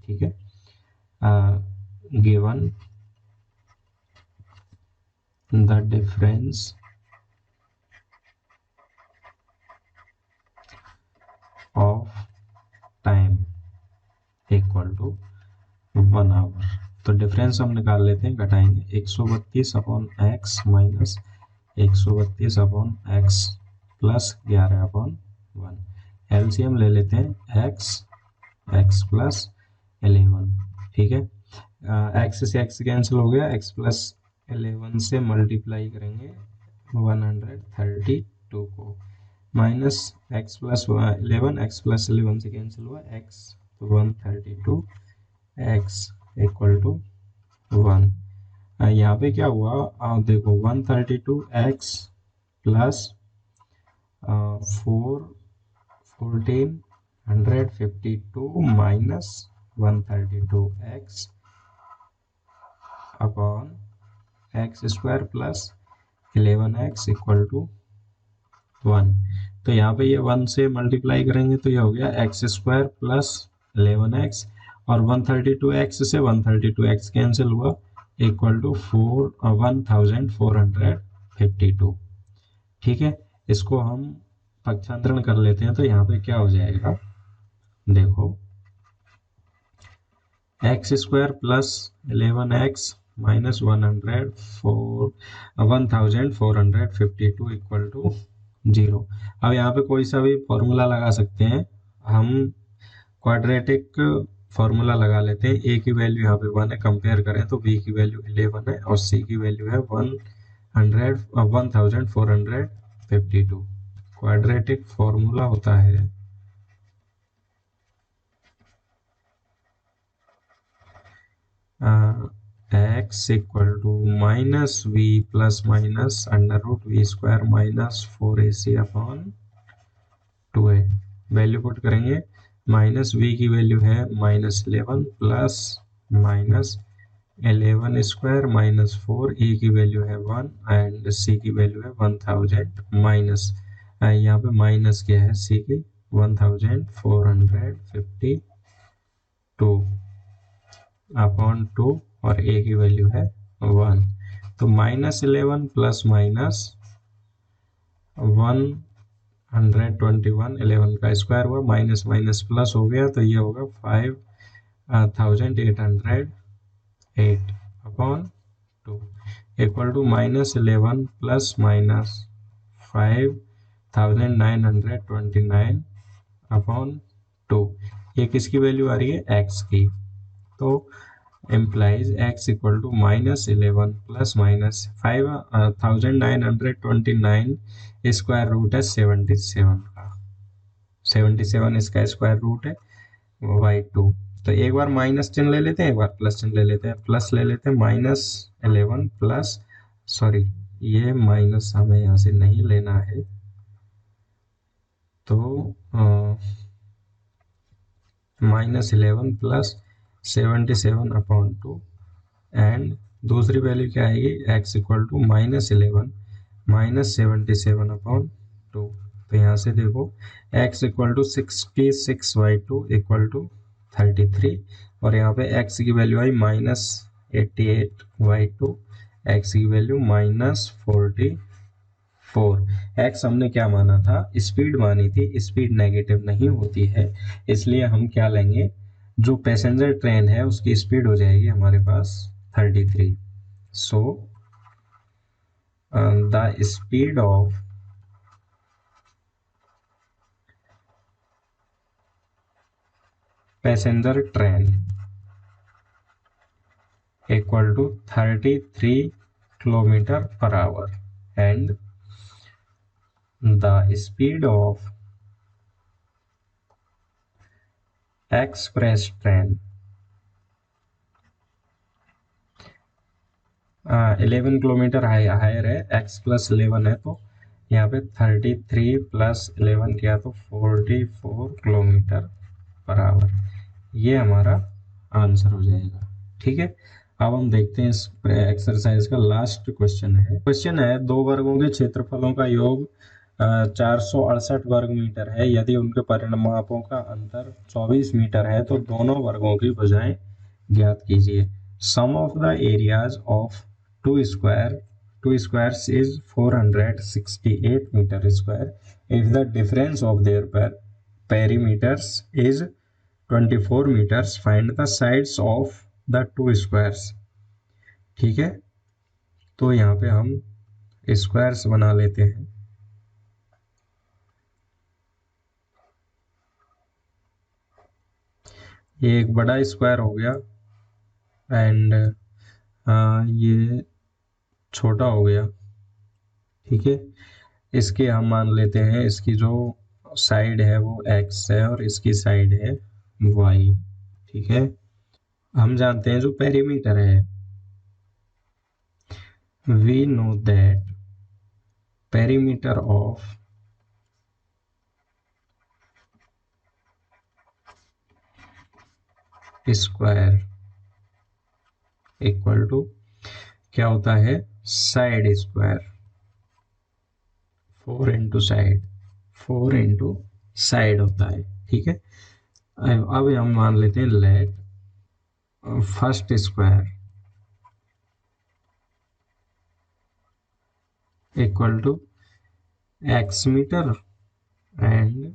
ठीक है, given the difference of time equal to 1 hour. तो डिफरेंस हम निकाल लेते हैं, घटाएंगे 132 upon x minus 132 upon x plus 11 upon 1। LCM ले लेते हैं एक्स प्लस 11। ठीक है, एक्स से एक्स कैंसिल हो गया, एक्स प्लस 11 से मल्टीप्लाई करेंगे 132 को, minus x plus 11, x plus 11 से कैंसिल हुआ एक्स, तो 132 एक्स इक्वल टू 1। यहाँ पे क्या हुआ, देखो 132 x plus 1452 minus 132 x upon x square plus 11x equal to 1। तो यहाँ पे ये 1 से मल्टीप्लाई करेंगे तो ये हो गया एक्स स्क्वायर प्लस 11x और 132x से 132x कैंसिल हुआ इक्वल टू 1452। ठीक है, इसको हम पक्षांतरण कर लेते हैं तो यहाँ पे क्या हो जाएगा, देखो x square plus 11x minus 1452 equal to 0। अब यहाँ पे कोई सा भी फॉर्मूला लगा सकते हैं, हम क्वाड्रेटिक फॉर्मूला लगा लेते हैं। ए की वैल्यू यहाँ पे 1 है, कंपेयर करें तो बी की वैल्यू 11 है और सी की वैल्यू है 1452। क्वाड्रेटिक फॉर्मूला होता है x equal to minus we plus minus under root we square minus 4ac upon 2a। Value put करेंगे, माइनस वी की वैल्यू है -11 plus minus 11 square minus 4, a की वैल्यू है 1 एंड सी की वैल्यू है 1000 माइनस, यहाँ पे माइनस क्या है सी की 1452 अपॉन 2 और ए की वैल्यू है 1। तो -11 प्लस माइनस 121, 11 का स्क्वायर हुआ, माइनस माइनस प्लस हो गया, तो ये होगा 5808 upon 2 equal to -11 plus minus 5929 upon 2। ये किसकी वैल्यू आ रही है, एक्स की। तो implies x equal to -11 plus minus 5929 square root है 77 का, 77 इसका स्क्वायर रूट है y2। तो एक बार माइनस चिन्ह ले लेते हैं, एक बार प्लस चिन्ह ले लेते हैं, प्लस ले लेते हैं -11 प्लस, सॉरी ये माइनस हमें यहाँ से नहीं लेना है, तो -11 प्लस 77 अपॉन 2 एंड दूसरी वैल्यू क्या आएगी, x equal to -11 minus 77 upon 2। तो यहाँ से देखो x equal to 66/2 equal to 33, और यहाँ पे x की वैल्यू आई -88/2, x की वैल्यू -44। x हमने क्या माना था, स्पीड मानी थी, स्पीड नेगेटिव नहीं होती है, इसलिए हम क्या लेंगे, जो पैसेंजर ट्रेन है उसकी स्पीड हो जाएगी हमारे पास 33। So the speed of passenger train equal to 33 kilometre per hour and the speed of express train 11 kilometre higher है, x प्लस 11 है, तो यहाँ पे 33 प्लस 11 किया तो 44 किलोमीटर पर आवर, ये हमारा आंसर हो जाएगा। ठीक है, अब हम देखते हैं इस एक्सरसाइज का लास्ट क्वेश्चन है दो वर्गों के क्षेत्रफलों का योग 468 वर्ग मीटर है, यदि उनके परिमापों का अंतर 24 मीटर है तो दोनों वर्गों की भुजाएं ज्ञात कीजिए। Sum of the areas of two squares is 468 meter square. If the difference of their perimeters is 24 meters, find the sides of the two squares. ठीक है, तो यहाँ पे हम स्क्वायर्स बना लेते हैं। ये एक बड़ा स्क्वायर हो गया एंड ये छोटा हो गया। ठीक है, इसके हम मान लेते हैं, इसकी जो साइड है वो x है और इसकी साइड है y। ठीक है, हम जानते हैं जो पेरीमीटर है, we know that perimeter of square equal to क्या होता है, साइड स्क्वायर, 4 इंटू साइड होता है। ठीक है, अब हम मान लेते हैं let first square equal to x metre and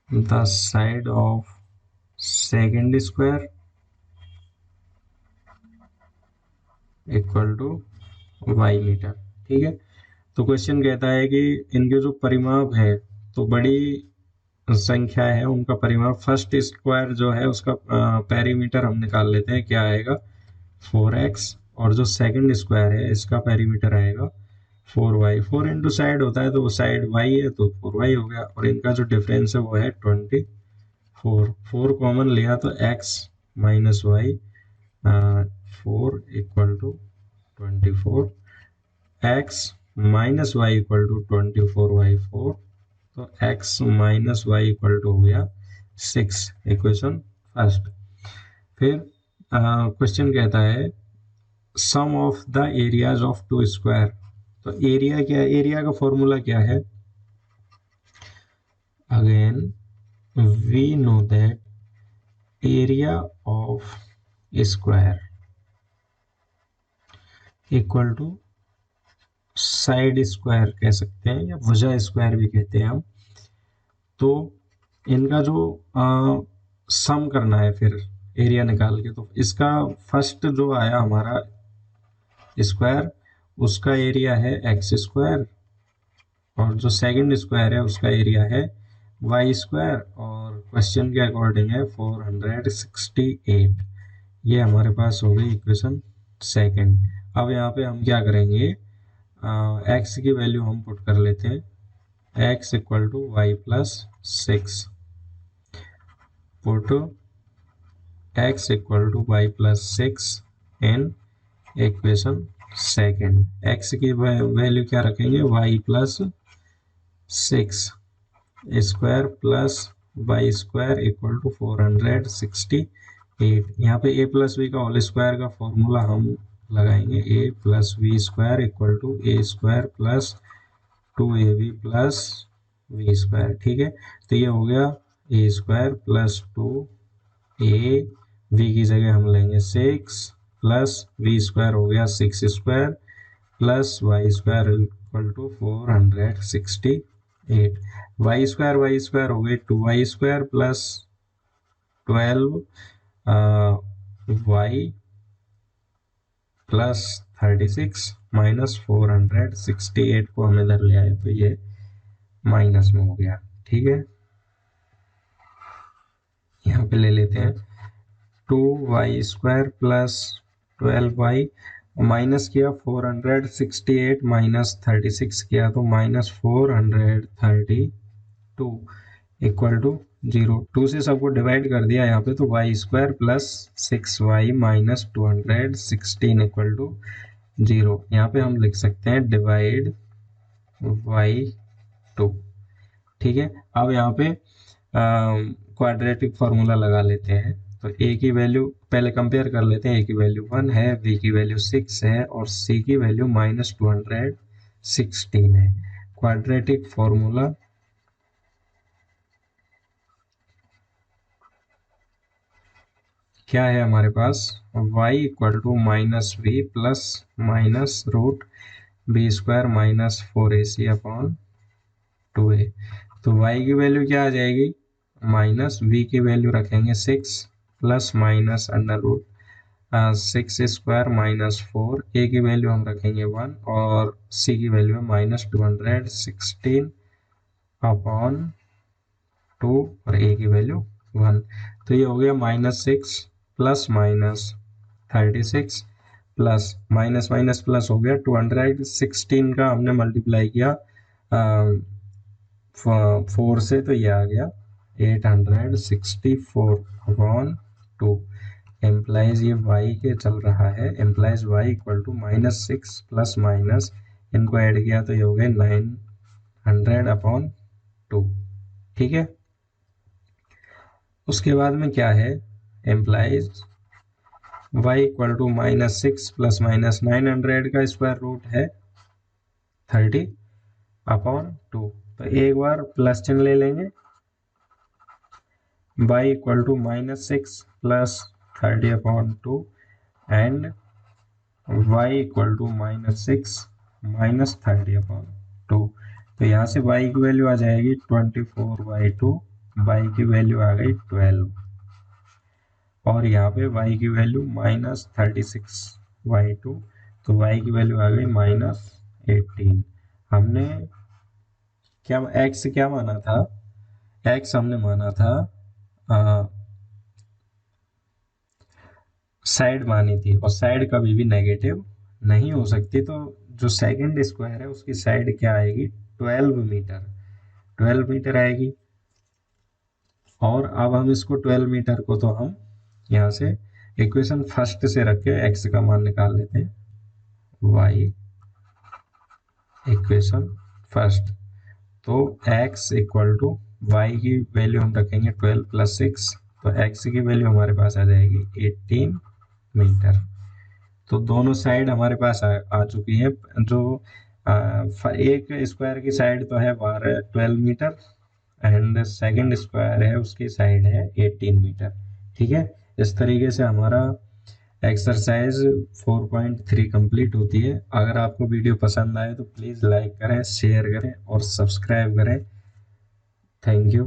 the side of second square equal to y metre. ठीक है, तो क्वेश्चन कहता है कि इनके जो परिमाप है, तो बड़ी संख्या है उनका परिमाप, फर्स्ट स्क्वायर जो है उसका पेरीमीटर हम निकाल लेते हैं, क्या आएगा 4x, और जो सेकंड स्क्वायर है इसका पेरीमीटर आएगा 4y। 4 इंटू साइड होता है तो वो साइड y है तो 4y हो गया, और इनका जो डिफरेंस है वो है 24। 4 कॉमन लिया तो x minus y 4 equal to 24, x minus y equal to 24/4, तो x minus y equal to हो गया 6, इक्वेशन फर्स्ट। फिर क्वेश्चन कहता है sum of the areas of two square. तो एरिया क्या है, एरिया का फॉर्मूला क्या है, again we know that area of square equal to side square कह सकते हैं या भुजा स्क्वायर भी कहते हैं हम। तो इनका जो सम करना है फिर एरिया निकाल के, तो इसका फर्स्ट जो आया हमारा स्क्वायर उसका एरिया है एक्स स्क्वायर, और जो सेकंड स्क्वायर है उसका एरिया है वाई स्क्वायर, और क्वेश्चन के अकॉर्डिंग है 468। ये हमारे पास हो गई इक्वेशन सेकंड। अब यहाँ पे हम क्या करेंगे, एक्स की वैल्यू हम पुट कर लेते हैं, x equal to y plus 6, put x equal to y plus 6 in equation second. X की वैल्यू क्या रखेंगे, y plus 6 square plus y square equal to 468। यहाँ पे ए प्लस बी का होल स्क्वायर का फॉर्मूला हम लगाएंगे, a plus B square equal to a square plus 2ab plus we square. ठीक है, तो ये हो गया ए स्क्वायर प्लस 2a, वी की जगह हम लेंगे 6 प्लस वी स्क्वायर हो गया 6 square plus y square equal to 468। Y square हो गई 2y square plus 12 y plus 36 minus 468 को हम इधर ले आए तो ये माइनस में हो गया। ठीक है, यहाँ पे ले लेते हैं 2y square plus 12y, minus किया 468 माइनस 36 किया तो माइनस 432 इक्वल टू 0। 2 से सबको डिवाइड कर दिया यहाँ पे, तो y square plus 6y minus 216 equal to 0। यहाँ पे हम लिख सकते हैं डिवाइड वाई 2। ठीक है, अब यहाँ पे क्वाड्रेटिक फार्मूला लगा लेते हैं। तो ए की वैल्यू पहले कंपेयर कर लेते हैं, ए की वैल्यू 1 है, बी की वैल्यू 6 है और सी की वैल्यू माइनस 216 है। क्वाड्रेटिक फार्मूला क्या है हमारे पास, y equal to minus we plus minus root B square minus 4ac upon 2a। तो y की वैल्यू क्या आ जाएगी, माइनस वी की वैल्यू रखेंगे 6 plus minus under root 6 square minus 4, a की वैल्यू हम रखेंगे 1 और सी की वैल्यू है माइनस 216 अपॉन 2 और ए की वैल्यू 1। तो ये हो गया minus 6 plus minus 36 plus minus minus plus हो गया 216 का हमने मल्टीप्लाई किया 4 से, तो ये आ गया 864 अपॉन 2। एम्प्लाइज ये y के चल रहा है, implies y equal to minus 6 plus minus इनको ऐड किया तो ये हो गए 900 अपॉन 2। ठीक है, उसके बाद में क्या है, implies y equal to minus 6 plus minus 900 का स्क्वायर रूट है 30 अपॉन 2। तो एक बार प्लस चिन्ह ले लेंगे, y equal to minus 6 plus 30 upon 2 and y equal to minus 6 minus 30 upon 2। तो यहाँ से y की वैल्यू आ जाएगी 24/2, y की वैल्यू आ गई 12 और यहाँ पे y की वैल्यू माइनस 36/2, तो y की वैल्यू आ गई माइनस 18। हमने क्या x क्या माना था, x हमने माना था साइड मानी थी, और साइड कभी भी नेगेटिव नहीं हो सकती। तो जो सेकंड स्क्वायर है उसकी साइड क्या आएगी, 12 मीटर, 12 मीटर आएगी। और अब हम इसको 12 मीटर को तो हम यहाँ से इक्वेशन फर्स्ट से रख के x का मान निकाल लेते हैं, y इक्वेशन फर्स्ट। तो x इक्वल टू y की वैल्यू हम रखेंगे 12 प्लस 6, तो x की वैल्यू हमारे पास आ जाएगी 18 मीटर। तो दोनों साइड हमारे पास आ चुकी है। जो एक स्क्वायर की साइड तो है 12 मीटर, एंड सेकंड स्क्वायर है उसकी साइड है 18 मीटर। ठीक है, इस तरीके से हमारा एक्सरसाइज 4.3 कंप्लीट होती है। अगर आपको वीडियो पसंद आए तो प्लीज़ लाइक करें, शेयर करें और सब्सक्राइब करें। Thank you.